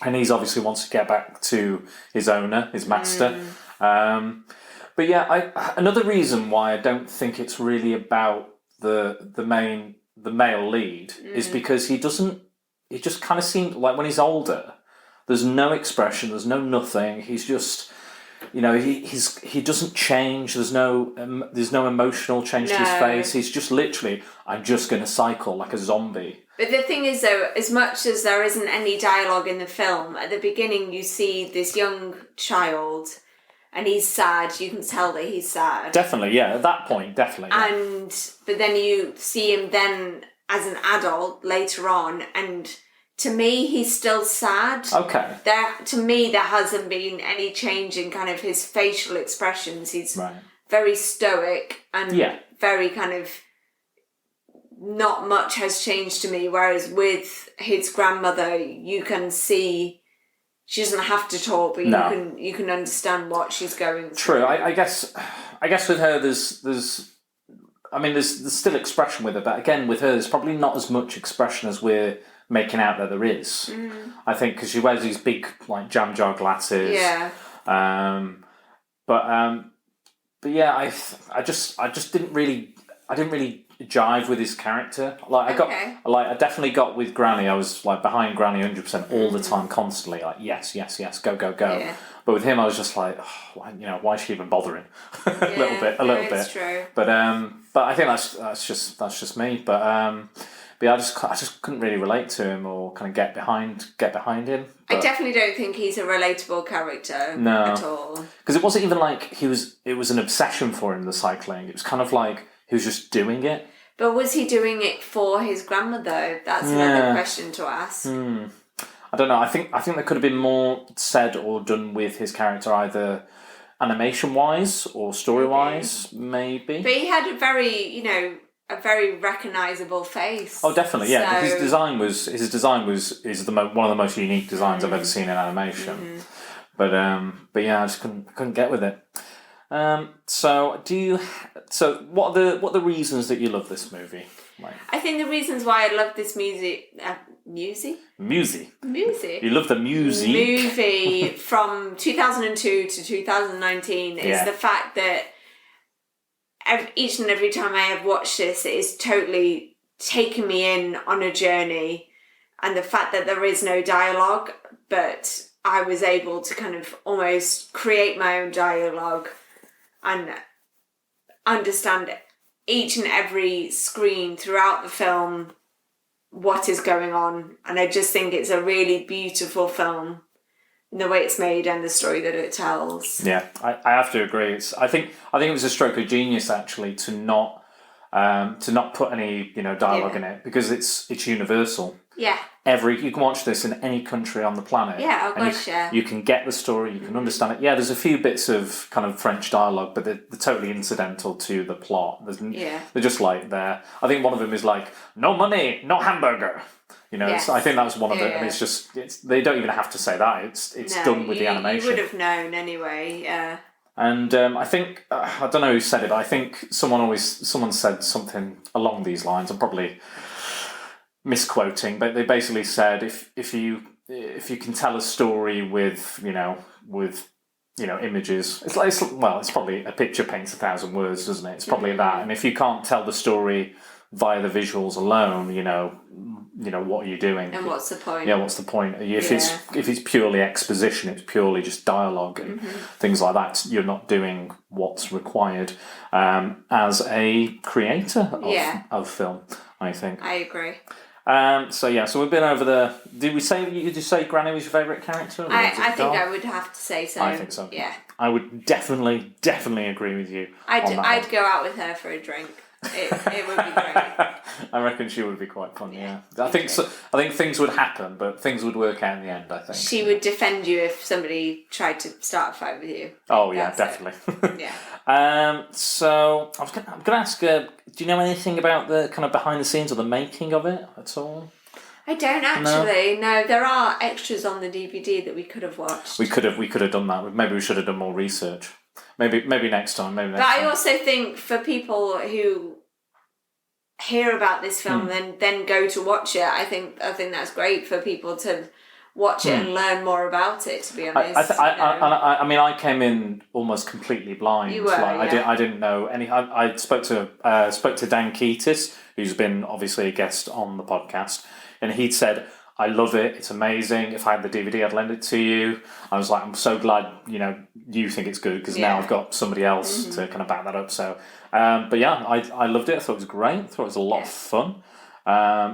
[SPEAKER 4] And he's obviously wants to get back to his owner, his master. But yeah, another reason why I don't think it's really about the male lead is because he just kind of seemed like when he's older, there's no expression, there's no nothing. He's just, you know, he doesn't change. There's no emotional change to his face. He's just literally, I'm just going to cycle like a zombie.
[SPEAKER 5] But the thing is, though, as much as there isn't any dialogue in the film, at the beginning you see this young child, and he's sad. You can tell that he's sad.
[SPEAKER 4] Definitely, yeah. At that point, definitely. Yeah.
[SPEAKER 5] But then you see him then as an adult later on, and to me, he's still sad.
[SPEAKER 4] Okay.
[SPEAKER 5] To me, there hasn't been any change in kind of his facial expressions. He's very stoic and very kind of, not much has changed to me. Whereas with his grandmother, you can see she doesn't have to talk, but you can understand what she's going through.
[SPEAKER 4] True. I guess with her, there's still expression with her, but again, with her, there's probably not as much expression as we're making out that there is. I think because she wears these big like jam jar glasses.
[SPEAKER 5] Yeah.
[SPEAKER 4] But yeah, I just didn't really jive with his character. Like I definitely got with Granny. I was like behind Granny 100% all the time, constantly. Like yes, go. Yeah. But with him, I was just like, why is she even bothering? a little bit.
[SPEAKER 5] True.
[SPEAKER 4] But I think that's just me. But yeah, I just couldn't really relate to him or kind of get behind him. But
[SPEAKER 5] I definitely don't think he's a relatable character at all.
[SPEAKER 4] Because it wasn't even like it was an obsession for him, the cycling. It was kind of like he was just doing it.
[SPEAKER 5] But was he doing it for his grandmother? That's another question to ask.
[SPEAKER 4] I don't know. I think there could have been more said or done with his character, either animation-wise or story-wise, maybe.
[SPEAKER 5] But he had a very recognisable face.
[SPEAKER 4] Oh, definitely, yeah.
[SPEAKER 5] So...
[SPEAKER 4] His design was one of the most unique designs I've ever seen in animation. But yeah, I just couldn't get with it. So what are the reasons that you love this movie? Like,
[SPEAKER 5] I think the reasons why I love this music.
[SPEAKER 4] You love the music.
[SPEAKER 5] Movie from 2002 to 2019 is the fact that each and every time I have watched this, it is totally taken me in on a journey, and the fact that there is no dialogue, but I was able to kind of almost create my own dialogue and understand each and every screen throughout the film what is going on. And I just think it's a really beautiful film in the way it's made and the story that it tells.
[SPEAKER 4] Yeah, I have to agree. I think it was a stroke of genius actually to not put any dialogue in it, because it's universal.
[SPEAKER 5] Yeah.
[SPEAKER 4] You can watch this in any country on the planet.
[SPEAKER 5] Yeah, oh gosh,
[SPEAKER 4] you can get the story, you can understand it. Yeah, there's a few bits of kind of French dialogue, but they're totally incidental to the plot. They're just like there. I think one of them is like, no money, no hamburger. I think that's one of them, and it's just they don't even have to say that. It's done with the animation.
[SPEAKER 5] You would have known anyway. Yeah.
[SPEAKER 4] And I think, I don't know who said it, but I think someone said something along these lines. I'm probably misquoting, but they basically said if you can tell a story with images, it's probably a picture paints 1,000 words, doesn't it? It's probably that. And if you can't tell the story via the visuals alone, what are you doing?
[SPEAKER 5] And what's the point?
[SPEAKER 4] Yeah, what's the point? If it's purely exposition, it's purely just dialogue and things like that. You're not doing what's required as a creator of film, I think.
[SPEAKER 5] I agree.
[SPEAKER 4] So we've been over the. Did you say Granny was your favourite character?
[SPEAKER 5] I think I would have to say so.
[SPEAKER 4] I think so.
[SPEAKER 5] Yeah.
[SPEAKER 4] I would definitely agree with you.
[SPEAKER 5] I'd go out with her for a drink. It would be great.
[SPEAKER 4] I reckon she would be quite fun. Yeah. I think things would happen, but things would work out in the end. I think
[SPEAKER 5] she would defend you if somebody tried to start a fight with you.
[SPEAKER 4] Oh yeah, definitely.
[SPEAKER 5] Yeah.
[SPEAKER 4] So I'm going to ask. Do you know anything about the kind of behind the scenes or the making of it at all?
[SPEAKER 5] I don't actually. No, there are extras on the DVD that we could have watched.
[SPEAKER 4] We could have done that. Maybe we should have done more research. Maybe next time. But
[SPEAKER 5] I also think for people who hear about this film and then go to watch it, I think that's great for people to watch it and learn more about it. To be honest,
[SPEAKER 4] I mean, I came in almost completely blind.
[SPEAKER 5] You were,
[SPEAKER 4] I didn't know any. I spoke to Dan Keatis, who's been obviously a guest on the podcast, and he'd said, I love it. It's amazing. If I had the DVD, I'd lend it to you. I was like, I'm so glad, you think it's good because now I've got somebody else to kind of back that up. So, but yeah, I loved it. I thought it was great. I thought it was a lot of fun.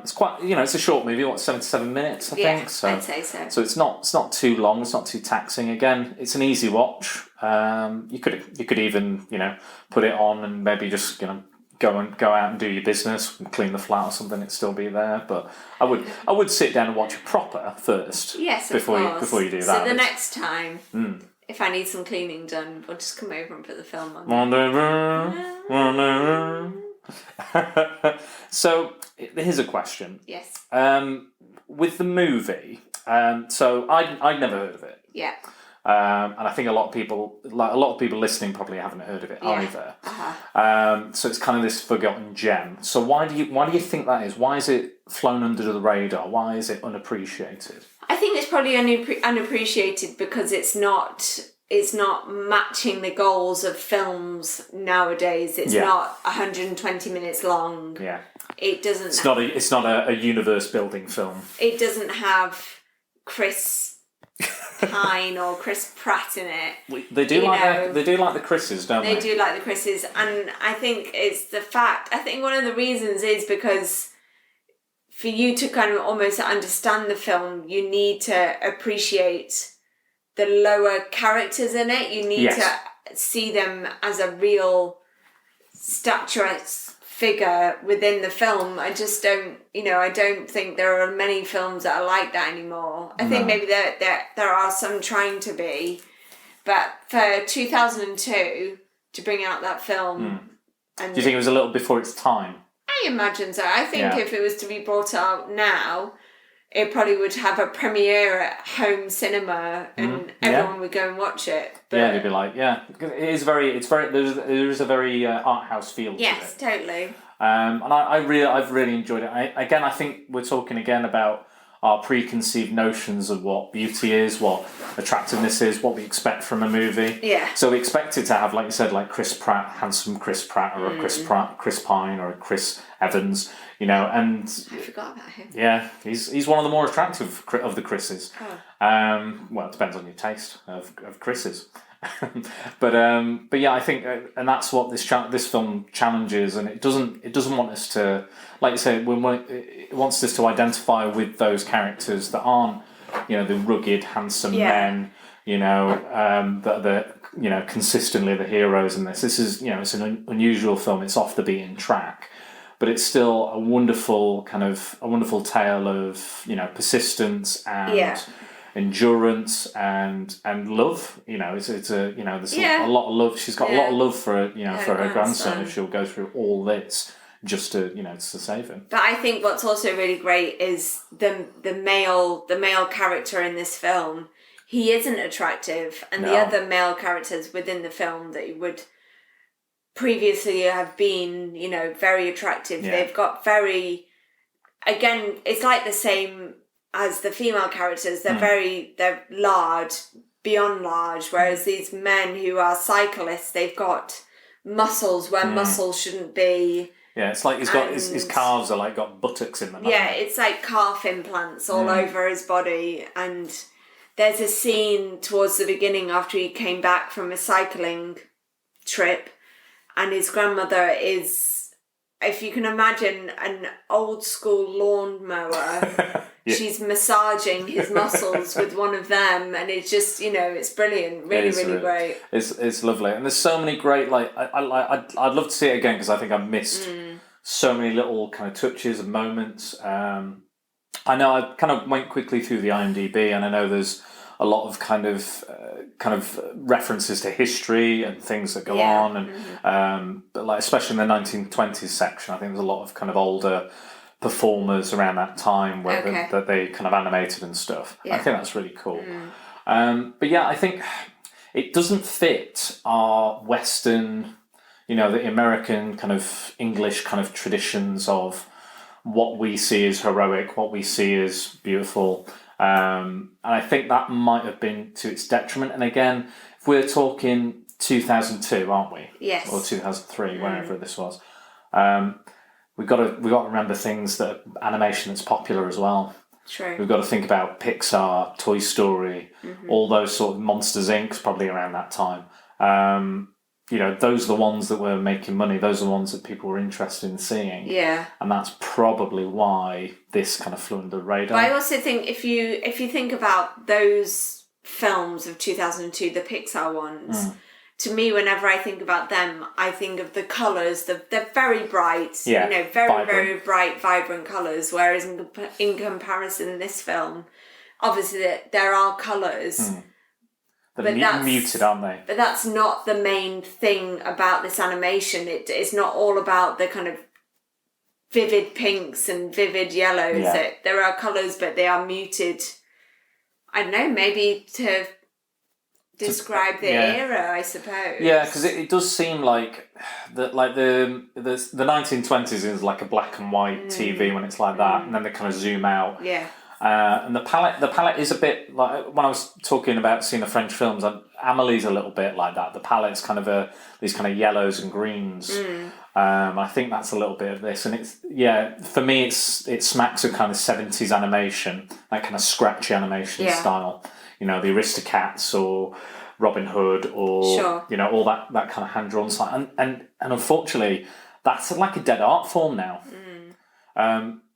[SPEAKER 4] It's quite, it's a short movie. 77 minutes, I think. So
[SPEAKER 5] I'd say so.
[SPEAKER 4] So it's not too long. It's not too taxing. Again, it's an easy watch. You could even, put it on and maybe just, go out and do your business and clean the flat or something, it'd still be there. But I would sit down and watch it proper first.
[SPEAKER 5] Yes,
[SPEAKER 4] before you do that.
[SPEAKER 5] So the next time, if I need some cleaning done, we'll just come over and put the film on. So here's a question.
[SPEAKER 4] Yes. With the movie, so I'd never heard of it.
[SPEAKER 5] Yeah.
[SPEAKER 4] And I think a lot of people listening probably haven't heard of it either. So it's kind of this forgotten gem. So why do you think that is? Why is it flown under the radar? Why is it unappreciated?
[SPEAKER 5] I think it's probably unappreciated because it's not matching the goals of films nowadays. It's not 120 minutes long.
[SPEAKER 4] Yeah.
[SPEAKER 5] It doesn't.
[SPEAKER 4] It's not a universe building film.
[SPEAKER 5] It doesn't have Chris Pine or Chris Pratt in it.
[SPEAKER 4] They do like the Chris's, don't they?
[SPEAKER 5] They do like the Chris's, and I think it's the fact. I think one of the reasons is because for you to kind of almost understand the film, you need to appreciate the lower characters in it. You need to see them as a real statuesque figure within the film. I just don't, I don't think there are many films that are like that anymore. I think maybe there are some trying to be, but for 2002 to bring out that film, and
[SPEAKER 4] do you think it was a little before its time?
[SPEAKER 5] I imagine so. I think if it was to be brought out now, it probably would have a premiere at home cinema and everyone would go and watch it. But
[SPEAKER 4] they'd be like, it's very, there is a very art house feel to it.
[SPEAKER 5] Yes, totally.
[SPEAKER 4] And I've really enjoyed it. I think we're talking again about our preconceived notions of what beauty is, what attractiveness is, what we expect from a movie.
[SPEAKER 5] Yeah.
[SPEAKER 4] So we expect it to have, like you said, like Chris Pratt, handsome Chris Pratt, or a Chris Pine, or a Chris Evans, and
[SPEAKER 5] I forgot about him.
[SPEAKER 4] Yeah, he's one of the more attractive of the Chris's. Well, it depends on your taste of Chris's. but yeah, I think, and that's what this film challenges, and it doesn't want us to, like you say, it wants us to identify with those characters that aren't, the rugged, handsome men, that are consistently the heroes in this. This is, it's an unusual film. It's off the beaten track, but it's still a wonderful tale of persistence and endurance and love. It's a there's a lot of love. She's got a lot of love for her grandson if she'll go through all this just to save him.
[SPEAKER 5] But I think what's also really great is the male character in this film he isn't attractive, and the other male characters within the film that you would previously have been, you know, very attractive. Yeah. They've got very, again, it's like the same as the female characters. They're they're large, beyond large, whereas these men who are cyclists, they've got muscles where muscles shouldn't be.
[SPEAKER 4] Yeah, it's like he's got his calves are like got buttocks in them.
[SPEAKER 5] Yeah, it's like calf implants all over his body. And there's a scene towards the beginning after he came back from a cycling trip, and his grandmother is, if you can imagine, an old school lawnmower. She's massaging his muscles with one of them, and it's just, you know, it's brilliant, really great.
[SPEAKER 4] It's lovely, and there's so many great, like I'd love to see it again because I think I missed so many little kind of touches and moments. I know I kind of went quickly through the IMDb, and I know there's a lot of kind of references to history and things that go on, and but like especially in the 1920s section, I think there's a lot of kind of older performers around that time where that they kind of animated and stuff. I think that's really cool. But yeah, I think it doesn't fit our Western, you know, the American kind of English kind of traditions of what we see as heroic, what we see as beautiful. And I think that might have been to its detriment. And again, if we're talking 2002, aren't we?
[SPEAKER 5] Yes.
[SPEAKER 4] Or 2003, wherever this was. We've got to remember things that animation that's popular as well.
[SPEAKER 5] True.
[SPEAKER 4] We've got to think about Pixar, Toy Story, all those sort of Monsters Inc. probably around that time. You know, those are the ones that were making money. Those are the ones that people were interested in seeing.
[SPEAKER 5] Yeah.
[SPEAKER 4] And that's probably why this kind of flew under the radar.
[SPEAKER 5] But I also think if you think about those films of 2002, the Pixar ones, to me, whenever I think about them, I think of the colours. They're very bright, you know, very bright, vibrant colours. Whereas in comparison, this film, obviously there are colours.
[SPEAKER 4] They're muted, aren't they?
[SPEAKER 5] But that's not the main thing about this animation. It's not all about the kind of vivid pinks and vivid yellows.
[SPEAKER 4] Yeah.
[SPEAKER 5] There are colours, but they are muted. I don't know, maybe to describe the era, I suppose.
[SPEAKER 4] Yeah, because it does seem like the 1920s is like a black and white TV when it's like that, and then they kind of zoom out.
[SPEAKER 5] Yeah.
[SPEAKER 4] And the palette is a bit like when I was talking about seeing the French films. Amelie's a little bit like that. The palette's kind of these kind of yellows and greens. I think that's a little bit of this, and it's for me it smacks of kind of 70s animation, that kind of scratchy animation style. You know, the Aristocats or Robin Hood or you know, all that kind of hand drawn style, and unfortunately that's like a dead art form now.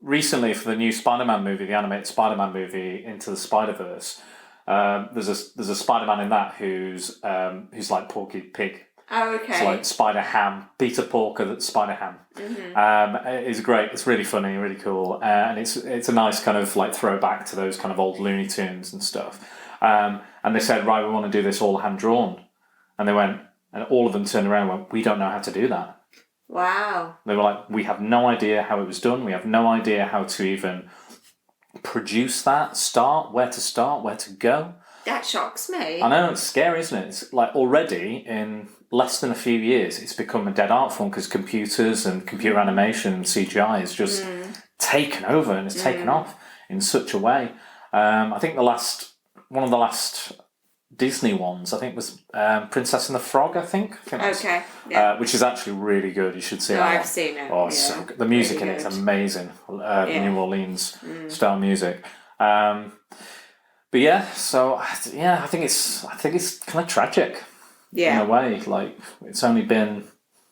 [SPEAKER 4] Recently, for the new Spider-Man movie, the animated Spider-Man movie, Into the Spider-Verse, there's a Spider-Man in that who's like Porky Pig.
[SPEAKER 5] Oh, okay.
[SPEAKER 4] It's like Spider-Ham, Peter Porker, that's Spider-Ham. It's great. It's really funny, really cool, and it's a nice kind of like throwback to those kind of old Looney Tunes and stuff. And they said, right, we want to do this all hand drawn, and they went, and all of them turned around and went, we don't know how to do that.
[SPEAKER 5] Wow.
[SPEAKER 4] They were like, we have no idea how it was done. We have no idea how to even produce that, where to go.
[SPEAKER 5] That shocks me.
[SPEAKER 4] I know, it's scary, isn't it? It's like already in less than a few years, it's become a dead art form because computers and computer animation and CGI is just taken over and it's taken off in such a way. I think one of the last Disney ones, I think, was Princess and the Frog, I think.
[SPEAKER 5] Okay, yeah.
[SPEAKER 4] Which is actually really good. You should see that.
[SPEAKER 5] I've seen it.
[SPEAKER 4] Oh, so good. The music really in it's amazing. New Orleans style music. But yeah, so I think it's kind of tragic.
[SPEAKER 5] Yeah.
[SPEAKER 4] In a way, like it's only been,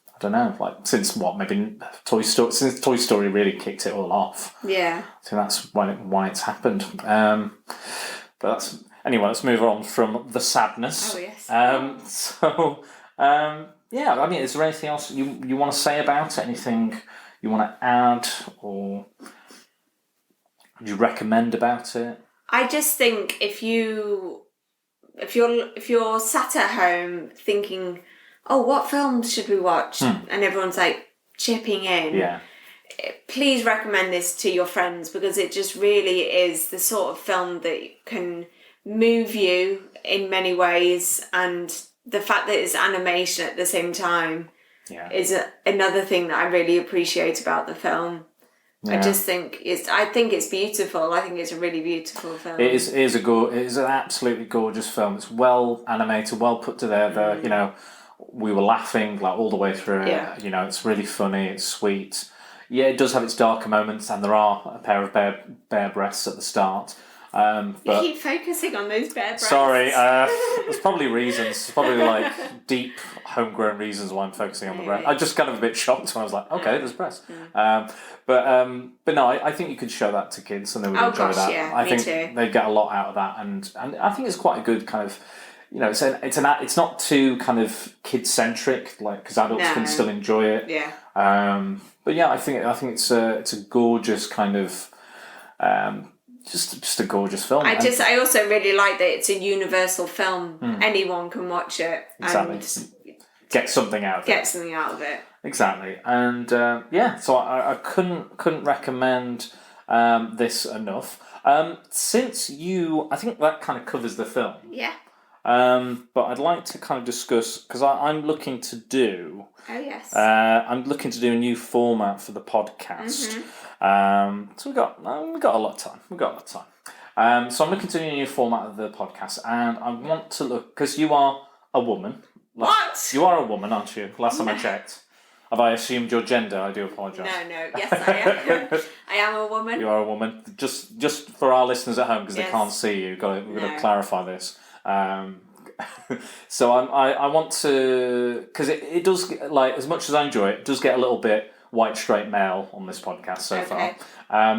[SPEAKER 4] I don't know, like since maybe Toy Story really kicked it all off.
[SPEAKER 5] Yeah.
[SPEAKER 4] So that's why it's happened. But that's. Anyway, let's move on from the sadness.
[SPEAKER 5] Oh, yes.
[SPEAKER 4] I mean, is there anything else you want to say about it? Anything you want to add, or would you recommend about it?
[SPEAKER 5] I just think if you're sat at home thinking, oh, what films should we watch? And everyone's like chipping in.
[SPEAKER 4] Yeah.
[SPEAKER 5] Please recommend this to your friends because it just really is the sort of film that can move you in many ways, and the fact that it's animation at the same time is another thing that I really appreciate about the film. I just think it's beautiful. I think it's a really beautiful film.
[SPEAKER 4] It is an absolutely gorgeous film. It's well animated, well put together. You know, we were laughing like all the way through it. You know, it's really funny. It's sweet. Yeah, it does have its darker moments, and there are a pair of bare breasts at the start. But
[SPEAKER 5] you keep focusing on those bare breasts.
[SPEAKER 4] Sorry, there's probably reasons. It's probably like deep, homegrown reasons why I'm focusing on the breast. I just kind of a bit shocked when I was like, okay, there's breasts. But no, I think you could show that to kids and they would enjoy that.
[SPEAKER 5] Yeah,
[SPEAKER 4] I think they'd get a lot out of that, and I think it's quite a good kind of. You know, it's not too kind of kid centric, like because adults can still enjoy it.
[SPEAKER 5] Yeah.
[SPEAKER 4] But yeah, I think it's a gorgeous kind of. Just a gorgeous film.
[SPEAKER 5] I also really like that it's a universal film. Anyone can watch it and
[SPEAKER 4] get something out of it. Exactly, and so I couldn't recommend this enough. Since I think that kind of covers the film.
[SPEAKER 5] Yeah.
[SPEAKER 4] But I'd like to kind of discuss because I'm looking to do.
[SPEAKER 5] Oh yes.
[SPEAKER 4] I'm looking to do a new format for the podcast. So we've got a lot of time. So I'm looking to do a new format of the podcast, and I want to look because you are a woman.
[SPEAKER 5] What?
[SPEAKER 4] You are a woman, aren't you? Last time I checked. Have I assumed your gender? I do apologise.
[SPEAKER 5] No. Yes, I am. I am a woman.
[SPEAKER 4] You are a woman. Just for our listeners at home because they can't see you. We've got to clarify this. So I want to because it does like as much as I enjoy it, it does get a little bit white straight male on this podcast so far.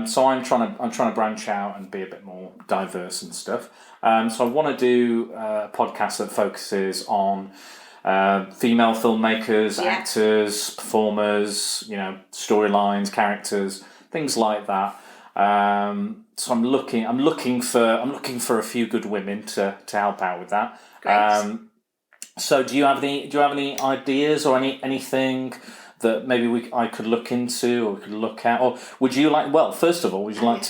[SPEAKER 4] So I'm trying to branch out and be a bit more diverse and stuff. So I want to do a podcast that focuses on female filmmakers, actors, performers, you know, storylines, characters, things like that. So I'm looking for a few good women to help out with that.
[SPEAKER 5] Great.
[SPEAKER 4] So do you have any ideas or anything that maybe I could look into or could look at, or would you like? Well, first of all, would you like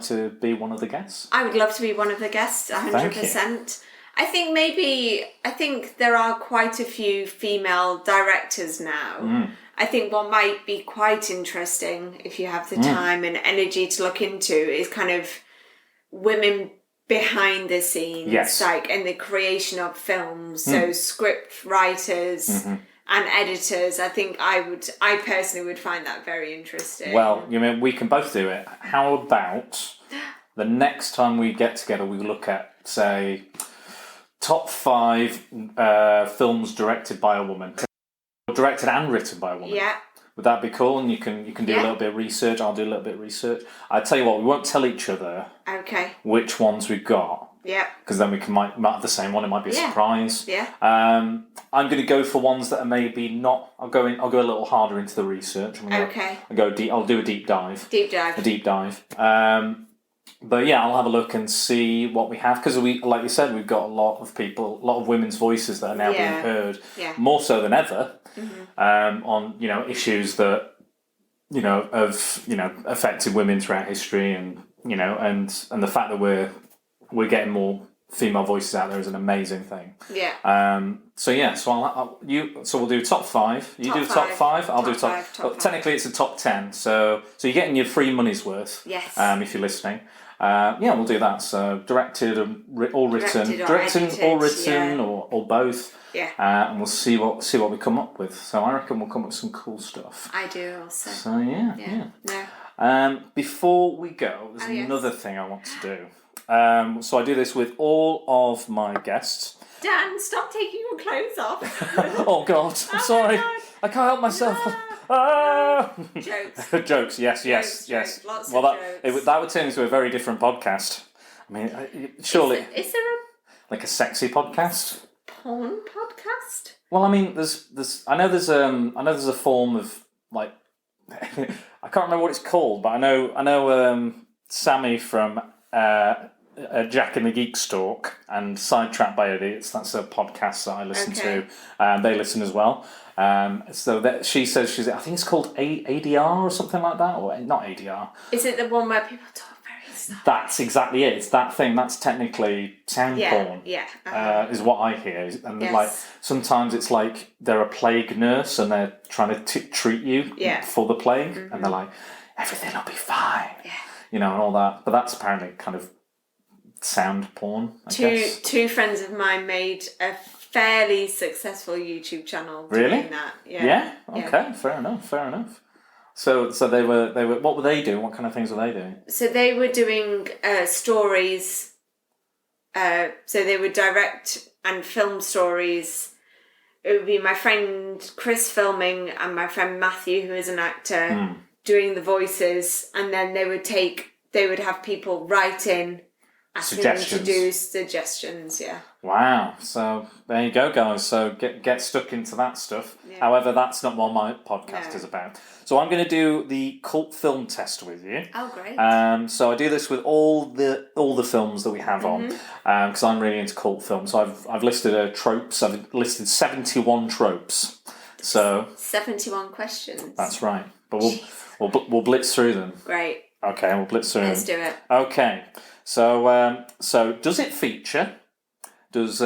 [SPEAKER 4] to be one of the guests?
[SPEAKER 5] I would love to be one of the guests, 100%. I think there are quite a few female directors now. I think what might be quite interesting if you have the time and energy to look into is kind of women behind the scenes, like in the creation of films. So script writers and editors. I think I personally would find that very interesting.
[SPEAKER 4] Well, you mean we can both do it. How about the next time we get together, we look at, say, top 5 films directed by a woman. Directed and written by a woman.
[SPEAKER 5] Yeah.
[SPEAKER 4] Would that be cool? And you can do a little bit of research. I'll do a little bit of research. I tell you what, we won't tell each other.
[SPEAKER 5] Okay.
[SPEAKER 4] Which ones we've got.
[SPEAKER 5] Yeah.
[SPEAKER 4] Because then might have the same one. It might be a surprise.
[SPEAKER 5] Yeah.
[SPEAKER 4] I'm going to go for ones that are maybe not. I'll go a little harder into the research.
[SPEAKER 5] Okay.
[SPEAKER 4] I'll do a deep dive.
[SPEAKER 5] A deep dive.
[SPEAKER 4] But yeah, I'll have a look and see what we have because like you said, we've got a lot of women's voices that are now being heard, more so than ever, on issues that have affected women throughout history, and and the fact that we're getting more female voices out there is an amazing thing.
[SPEAKER 5] Yeah.
[SPEAKER 4] So we'll do top 5. You do top 5. I'll do top. Technically, it's a top 10. So you're getting your free money's worth.
[SPEAKER 5] Yes.
[SPEAKER 4] If you're listening. We'll do that. So directed or written, or both.
[SPEAKER 5] Yeah.
[SPEAKER 4] And we'll see what we come up with. So I reckon we'll come up with some cool stuff.
[SPEAKER 5] I do also.
[SPEAKER 4] So yeah.
[SPEAKER 5] No.
[SPEAKER 4] Before we go, there's another thing I want to do. So I do this with all of my guests.
[SPEAKER 5] Dan, stop taking your clothes off.
[SPEAKER 4] Oh God, I'm sorry. I can't help myself.
[SPEAKER 5] No. Jokes.
[SPEAKER 4] Jokes, yes.
[SPEAKER 5] Lots
[SPEAKER 4] well,
[SPEAKER 5] of jokes.
[SPEAKER 4] that would turn into a very different podcast. I mean, surely.
[SPEAKER 5] Is there
[SPEAKER 4] like a sexy podcast?
[SPEAKER 5] Porn podcast?
[SPEAKER 4] Well, I mean, there's I know there's a form of like I can't remember what it's called, but I know Sammy from Jack and the Geek Stalk and Sidetracked by Idiots. That's a podcast that I listen to. They listen as well. So that she says I think it's called ADR or something like that, or not ADR.
[SPEAKER 5] Is it the one where people talk very
[SPEAKER 4] That's exactly it. It's that thing. That's technically sound porn.
[SPEAKER 5] Yeah.
[SPEAKER 4] Is what I hear. And
[SPEAKER 5] Yes.
[SPEAKER 4] like sometimes it's like they're a plague nurse and they're trying to treat you for the plague, and they're like, everything will be fine.
[SPEAKER 5] Yeah.
[SPEAKER 4] You know, and all that. But that's apparently kind of sound porn, I guess.
[SPEAKER 5] Two friends of mine made a fairly successful YouTube channel doing that.
[SPEAKER 4] Yeah? Okay, fair enough. So they were what were they doing? What kind of things were they doing?
[SPEAKER 5] So they were doing stories. So they would direct and film stories. It would be my friend Chris filming and my friend Matthew, who is an actor, doing the voices, and then they would have people write in asking them to do suggestions. Yeah.
[SPEAKER 4] Wow. So there you go, guys. So get stuck into that stuff.
[SPEAKER 5] Yeah.
[SPEAKER 4] However, that's not what my podcast is about. So I'm going to do the cult film test with you.
[SPEAKER 5] Oh, great.
[SPEAKER 4] So I do this with all the films that we have on, because I'm really into cult films. So I've listed tropes. I've listed 71 tropes. So
[SPEAKER 5] 71 questions.
[SPEAKER 4] that's right. But we'll blitz through them.
[SPEAKER 5] Great.
[SPEAKER 4] Okay, we'll blitz through
[SPEAKER 5] Let's
[SPEAKER 4] them.
[SPEAKER 5] do it.
[SPEAKER 4] Okay. So does it feature? Does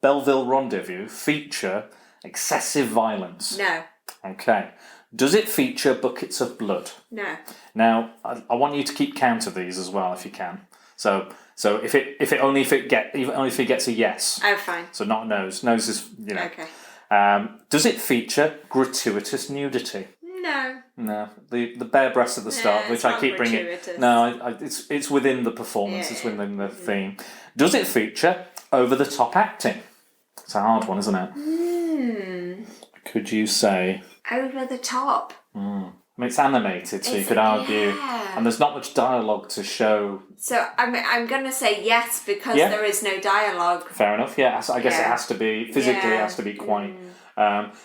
[SPEAKER 4] Belleville Rendezvous feature excessive violence?
[SPEAKER 5] No.
[SPEAKER 4] Okay. Does it feature buckets of blood?
[SPEAKER 5] No.
[SPEAKER 4] Now, I want you to keep count of these as well, if you can. So if it gets a yes.
[SPEAKER 5] Oh, fine.
[SPEAKER 4] So not a nose. Nose is
[SPEAKER 5] Okay.
[SPEAKER 4] Does it feature gratuitous nudity?
[SPEAKER 5] No.
[SPEAKER 4] No, the bare breasts at the start, which
[SPEAKER 5] it's
[SPEAKER 4] I
[SPEAKER 5] not
[SPEAKER 4] keep bringing.
[SPEAKER 5] gratuitous.
[SPEAKER 4] No, it's within the performance. It's within the theme. Does it feature over the top acting? It's a hard one, isn't it? Could you say
[SPEAKER 5] over the top?
[SPEAKER 4] I mean, it's animated, so you could argue, and there's not much dialogue to show.
[SPEAKER 5] So I'm going to say yes because there is no dialogue.
[SPEAKER 4] Fair enough. Yeah, I guess it has to be physically. It has to be quite.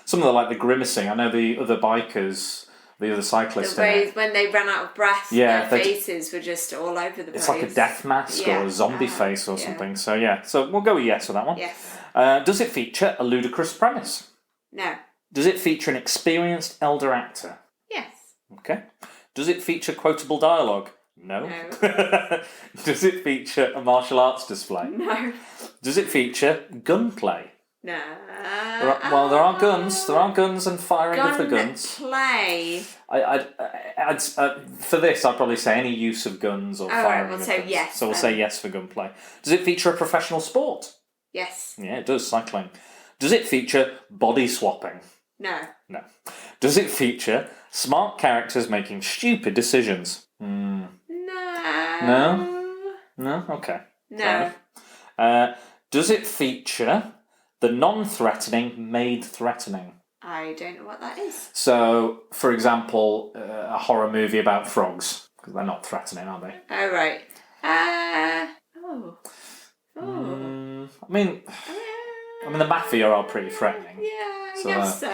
[SPEAKER 4] Some of the grimacing. I know the other bikers, the other cyclists.
[SPEAKER 5] When they ran out of breath, their faces were just all over the place.
[SPEAKER 4] It's like a death mask or a zombie face or something. So yeah, so we'll go with yes for that one.
[SPEAKER 5] Yes.
[SPEAKER 4] Does it feature a ludicrous premise?
[SPEAKER 5] No.
[SPEAKER 4] Does it feature an experienced elder actor?
[SPEAKER 5] Yes.
[SPEAKER 4] Okay. Does it feature quotable dialogue? No. Does it feature a martial arts display?
[SPEAKER 5] No.
[SPEAKER 4] Does it feature gunplay?
[SPEAKER 5] No.
[SPEAKER 4] There are guns. There are guns and firing of the guns.
[SPEAKER 5] Gunplay.
[SPEAKER 4] I'd for this, I'd probably say any use of guns or firing of guns.
[SPEAKER 5] Yes.
[SPEAKER 4] So we'll say yes for gunplay. Does it feature a professional sport?
[SPEAKER 5] Yes.
[SPEAKER 4] Yeah, it does. Cycling. Does it feature body swapping?
[SPEAKER 5] No.
[SPEAKER 4] No. Does it feature smart characters making stupid decisions?
[SPEAKER 5] No.
[SPEAKER 4] No? Okay.
[SPEAKER 5] No.
[SPEAKER 4] Does it feature the non-threatening made threatening?
[SPEAKER 5] I don't know what that is.
[SPEAKER 4] So, for example, a horror movie about frogs, because they're not threatening, are they?
[SPEAKER 5] Oh, right.
[SPEAKER 4] I mean, the Mafia are pretty threatening.
[SPEAKER 5] Yeah, I guess so.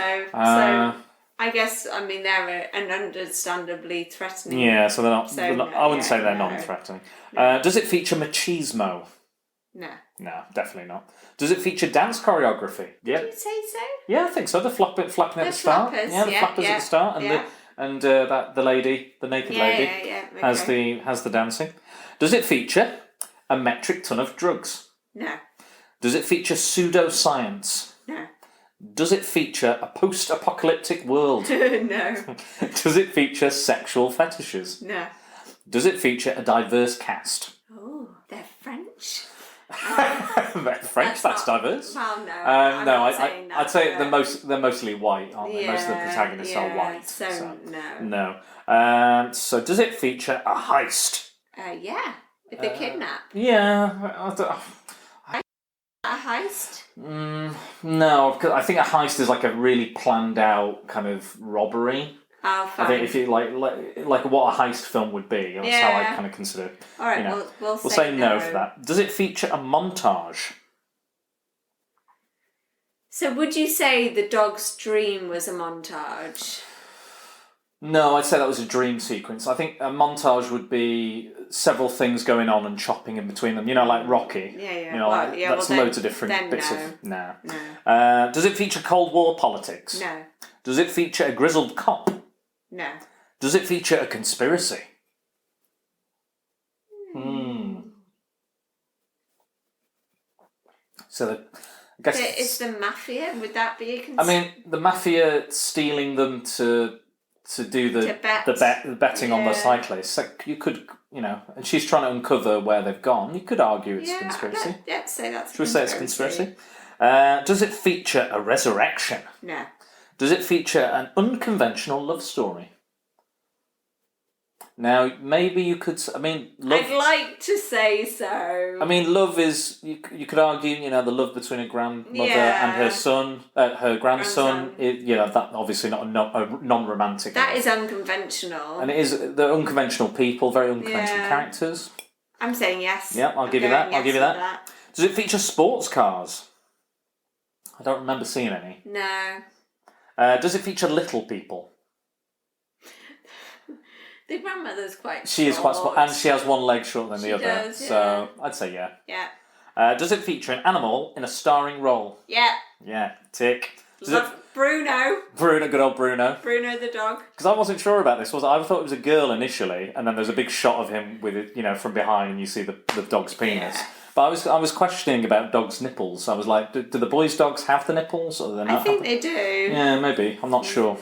[SPEAKER 5] I guess, they're an understandably threatening.
[SPEAKER 4] Yeah, so they're not. I wouldn't say they're
[SPEAKER 5] no.
[SPEAKER 4] non-threatening.
[SPEAKER 5] No.
[SPEAKER 4] Does it feature machismo?
[SPEAKER 5] No.
[SPEAKER 4] No, definitely not. Does it feature dance choreography? Yeah.
[SPEAKER 5] Did you say so?
[SPEAKER 4] Yeah, I think so. The flapping at the start.
[SPEAKER 5] Flappers,
[SPEAKER 4] Yeah, the flappers at the start, and the lady, the naked lady,
[SPEAKER 5] okay.
[SPEAKER 4] has the dancing. Does it feature a metric ton of drugs?
[SPEAKER 5] No.
[SPEAKER 4] Does it feature pseudoscience?
[SPEAKER 5] No.
[SPEAKER 4] Does it feature a post-apocalyptic world?
[SPEAKER 5] No.
[SPEAKER 4] Does it feature sexual fetishes?
[SPEAKER 5] No.
[SPEAKER 4] Does it feature a diverse cast?
[SPEAKER 5] Oh, they're French.
[SPEAKER 4] They're French. That's diverse.
[SPEAKER 5] Well, no.
[SPEAKER 4] I'd say they're mostly white, aren't they? Most of the protagonists are white.
[SPEAKER 5] So no.
[SPEAKER 4] So does it feature a heist?
[SPEAKER 5] Yeah, with the kidnap.
[SPEAKER 4] Yeah.
[SPEAKER 5] A heist?
[SPEAKER 4] No, because I think a heist is like a really planned out kind of robbery.
[SPEAKER 5] Oh, fine.
[SPEAKER 4] I think if you like what a heist film would be, that's how I kind of consider it.
[SPEAKER 5] All right, we'll
[SPEAKER 4] say no for that. Does it feature a montage?
[SPEAKER 5] So would you say the dog's dream was a montage?
[SPEAKER 4] No, I'd say that was a dream sequence. I think a montage would be several things going on and chopping in between them. Like Rocky.
[SPEAKER 5] Yeah.
[SPEAKER 4] That's loads of different bits of...
[SPEAKER 5] No.
[SPEAKER 4] Does it feature Cold War politics?
[SPEAKER 5] No.
[SPEAKER 4] Does it feature a grizzled cop?
[SPEAKER 5] No.
[SPEAKER 4] Does it feature a conspiracy? So I guess
[SPEAKER 5] Is the mafia? Would that be a concern?
[SPEAKER 4] I mean, the mafia stealing them to do the betting on the cyclists. Like you could, and she's trying to uncover where they've gone. You could argue it's conspiracy.
[SPEAKER 5] Say that's.
[SPEAKER 4] Should we say it's conspiracy? Does it feature a resurrection?
[SPEAKER 5] No.
[SPEAKER 4] Does it feature an unconventional love story? Now, maybe you could. I mean, love.
[SPEAKER 5] I'd like to say so.
[SPEAKER 4] I mean, love is. You could argue, the love between a grandmother and her son, her grandson. That obviously not a non-romantic.
[SPEAKER 5] That is unconventional.
[SPEAKER 4] And it is. They're unconventional people, very unconventional characters.
[SPEAKER 5] I'm saying yes.
[SPEAKER 4] Yeah, I'll give you that. I'll give you that. Does it feature sports cars? I don't remember seeing any.
[SPEAKER 5] No.
[SPEAKER 4] Does it feature little people?
[SPEAKER 5] The grandmother's quite short.
[SPEAKER 4] She is quite small, and she has one leg shorter than the other.
[SPEAKER 5] Does, yeah.
[SPEAKER 4] So I'd say yeah.
[SPEAKER 5] Yeah.
[SPEAKER 4] Does it feature an animal in a starring role?
[SPEAKER 5] Yeah.
[SPEAKER 4] Yeah, tick.
[SPEAKER 5] Bruno.
[SPEAKER 4] Good old Bruno.
[SPEAKER 5] Bruno the dog.
[SPEAKER 4] Because I wasn't sure about this. I thought it was a girl initially, and then there's a big shot of him with it, from behind, and you see the dog's penis. Yeah. But I was questioning about dogs' nipples. I was like, do the boys' dogs have the nipples, or do they not?
[SPEAKER 5] I think they do.
[SPEAKER 4] Yeah, maybe. I'm not sure.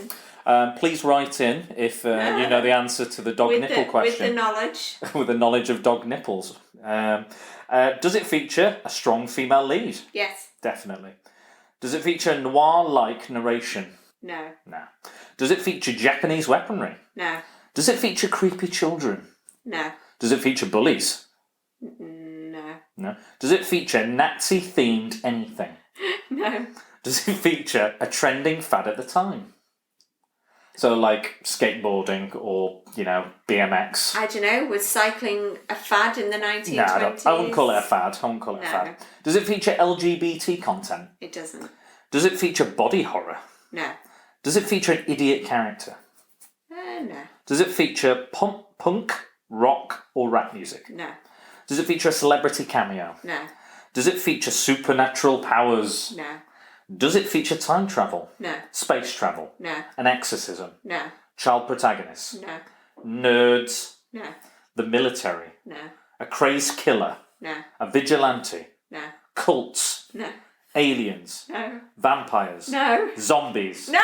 [SPEAKER 4] Please write in if you know the answer to the dog nipple question.
[SPEAKER 5] With the knowledge.
[SPEAKER 4] With the knowledge of dog nipples. Does it feature a strong female lead?
[SPEAKER 5] Yes.
[SPEAKER 4] Definitely. Does it feature noir-like narration?
[SPEAKER 5] No.
[SPEAKER 4] No. Does it feature Japanese weaponry?
[SPEAKER 5] No.
[SPEAKER 4] Does it feature creepy children?
[SPEAKER 5] No.
[SPEAKER 4] Does it feature bullies?
[SPEAKER 5] No.
[SPEAKER 4] No. Does it feature Nazi-themed anything?
[SPEAKER 5] No.
[SPEAKER 4] Does it feature a trending fad at the time? So like skateboarding or, BMX.
[SPEAKER 5] I don't know, was cycling a fad in the 1920s?
[SPEAKER 4] No, I wouldn't call it a fad. I wouldn't call it a fad. Does it feature LGBT content?
[SPEAKER 5] It doesn't.
[SPEAKER 4] Does it feature body horror?
[SPEAKER 5] No.
[SPEAKER 4] Does it feature an idiot character?
[SPEAKER 5] No.
[SPEAKER 4] Does it feature punk, rock or rap music?
[SPEAKER 5] No.
[SPEAKER 4] Does it feature a celebrity cameo?
[SPEAKER 5] No.
[SPEAKER 4] Does it feature supernatural powers?
[SPEAKER 5] No.
[SPEAKER 4] Does it feature time travel?
[SPEAKER 5] No.
[SPEAKER 4] Space travel?
[SPEAKER 5] No.
[SPEAKER 4] An exorcism?
[SPEAKER 5] No.
[SPEAKER 4] Child protagonists?
[SPEAKER 5] No.
[SPEAKER 4] Nerds?
[SPEAKER 5] No.
[SPEAKER 4] The military?
[SPEAKER 5] No.
[SPEAKER 4] A crazed killer?
[SPEAKER 5] No.
[SPEAKER 4] A vigilante?
[SPEAKER 5] No.
[SPEAKER 4] Cults?
[SPEAKER 5] No.
[SPEAKER 4] Aliens?
[SPEAKER 5] No.
[SPEAKER 4] Vampires?
[SPEAKER 5] No.
[SPEAKER 4] Zombies?
[SPEAKER 5] No.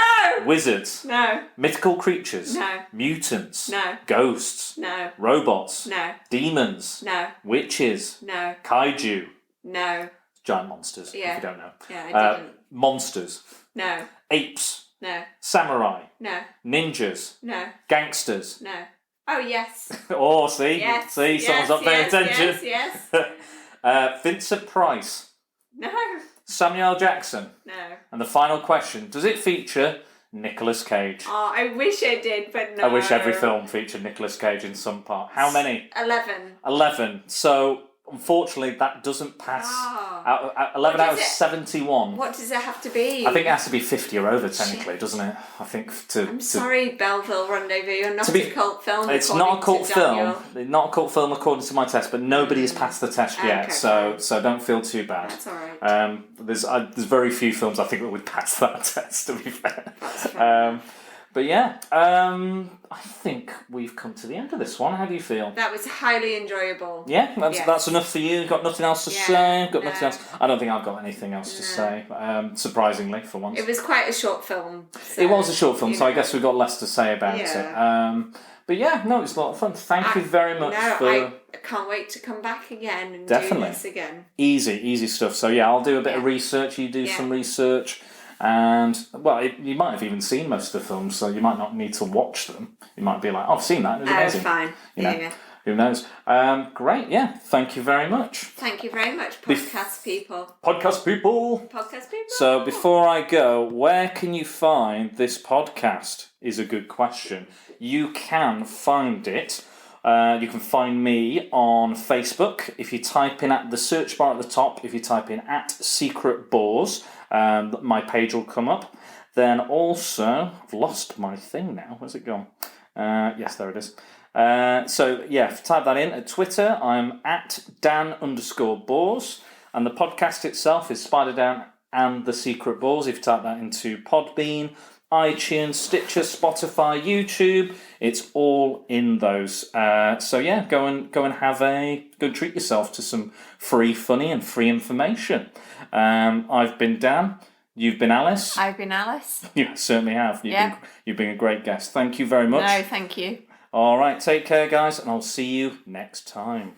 [SPEAKER 4] Wizards?
[SPEAKER 5] No.
[SPEAKER 4] Mythical creatures?
[SPEAKER 5] No.
[SPEAKER 4] Mutants?
[SPEAKER 5] No.
[SPEAKER 4] Ghosts?
[SPEAKER 5] No.
[SPEAKER 4] Robots?
[SPEAKER 5] No.
[SPEAKER 4] Demons?
[SPEAKER 5] No.
[SPEAKER 4] Witches?
[SPEAKER 5] No.
[SPEAKER 4] Kaiju?
[SPEAKER 5] No.
[SPEAKER 4] Giant monsters,
[SPEAKER 5] Yeah.
[SPEAKER 4] if you don't know.
[SPEAKER 5] Yeah, I didn't.
[SPEAKER 4] Monsters?
[SPEAKER 5] No.
[SPEAKER 4] Apes?
[SPEAKER 5] No.
[SPEAKER 4] Samurai?
[SPEAKER 5] No.
[SPEAKER 4] Ninjas?
[SPEAKER 5] No.
[SPEAKER 4] Gangsters?
[SPEAKER 5] No. Oh, yes.
[SPEAKER 4] Oh, see?
[SPEAKER 5] Yes.
[SPEAKER 4] See, someone's not paying attention.
[SPEAKER 5] Yes.
[SPEAKER 4] Vincent Price?
[SPEAKER 5] No.
[SPEAKER 4] Samuel Jackson?
[SPEAKER 5] No.
[SPEAKER 4] And the final question, does it feature Nicolas Cage?
[SPEAKER 5] Oh, I wish it did, but no.
[SPEAKER 4] I wish every film featured Nicolas Cage in some part. How many?
[SPEAKER 5] 11.
[SPEAKER 4] 11. So, unfortunately, that doesn't pass.
[SPEAKER 5] Oh.
[SPEAKER 4] 11 out of 71.
[SPEAKER 5] What does it have to be?
[SPEAKER 4] I think it has to be 50 or over, technically, doesn't it? I think
[SPEAKER 5] I'm sorry, Belleville Rendezvous. You're not a cult film.
[SPEAKER 4] It's not a cult film. Not a cult film according to my test, but nobody has passed the test yet,
[SPEAKER 5] Okay,
[SPEAKER 4] so don't feel too bad.
[SPEAKER 5] That's all right.
[SPEAKER 4] There's very few films I think that would pass that test, to be fair.
[SPEAKER 5] That's fine.
[SPEAKER 4] But yeah, I think we've come to the end of this one. How do you feel?
[SPEAKER 5] That was highly enjoyable.
[SPEAKER 4] Yeah, that's enough for you. Got nothing else to say? Got nothing else? I don't think I've got anything else to say. Surprisingly, for once.
[SPEAKER 5] It was quite a short film. So,
[SPEAKER 4] it was a short film, so I guess we've got less to say about it. But yeah, no, it's a lot of fun. Thank you very much
[SPEAKER 5] I can't wait to come back again and do this again.
[SPEAKER 4] Easy stuff. So yeah, I'll do a bit of research. You do some research. And, well, you might have even seen most of the films, so you might not need to watch them. You might be like, oh, I've seen that. It was amazing.
[SPEAKER 5] Fine. Yeah.
[SPEAKER 4] Who knows? Great, yeah. Thank you very much.
[SPEAKER 5] Thank you very much, podcast people.
[SPEAKER 4] Podcast people. So, before I go, where can you find this podcast is a good question. You can find it. You can find me on Facebook. If you type in at the search bar at the top, if you type in at Secret Bores, my page will come up. Then also, I've lost my thing now. Where's it gone? Yes, there it is. So yeah, type that in. At Twitter, I'm at Dan_Bores. And the podcast itself is Spider Dan and the Secret Bores. If you type that into Podbean, iTunes, Stitcher, Spotify, YouTube. It's all in those. So yeah, go and treat yourself to some free funny and free information. I've been Dan. You've been Alice.
[SPEAKER 5] I've been Alice.
[SPEAKER 4] You certainly have. You've been a great guest. Thank you very much.
[SPEAKER 5] No, thank you.
[SPEAKER 4] All right, take care, guys, and I'll see you next time.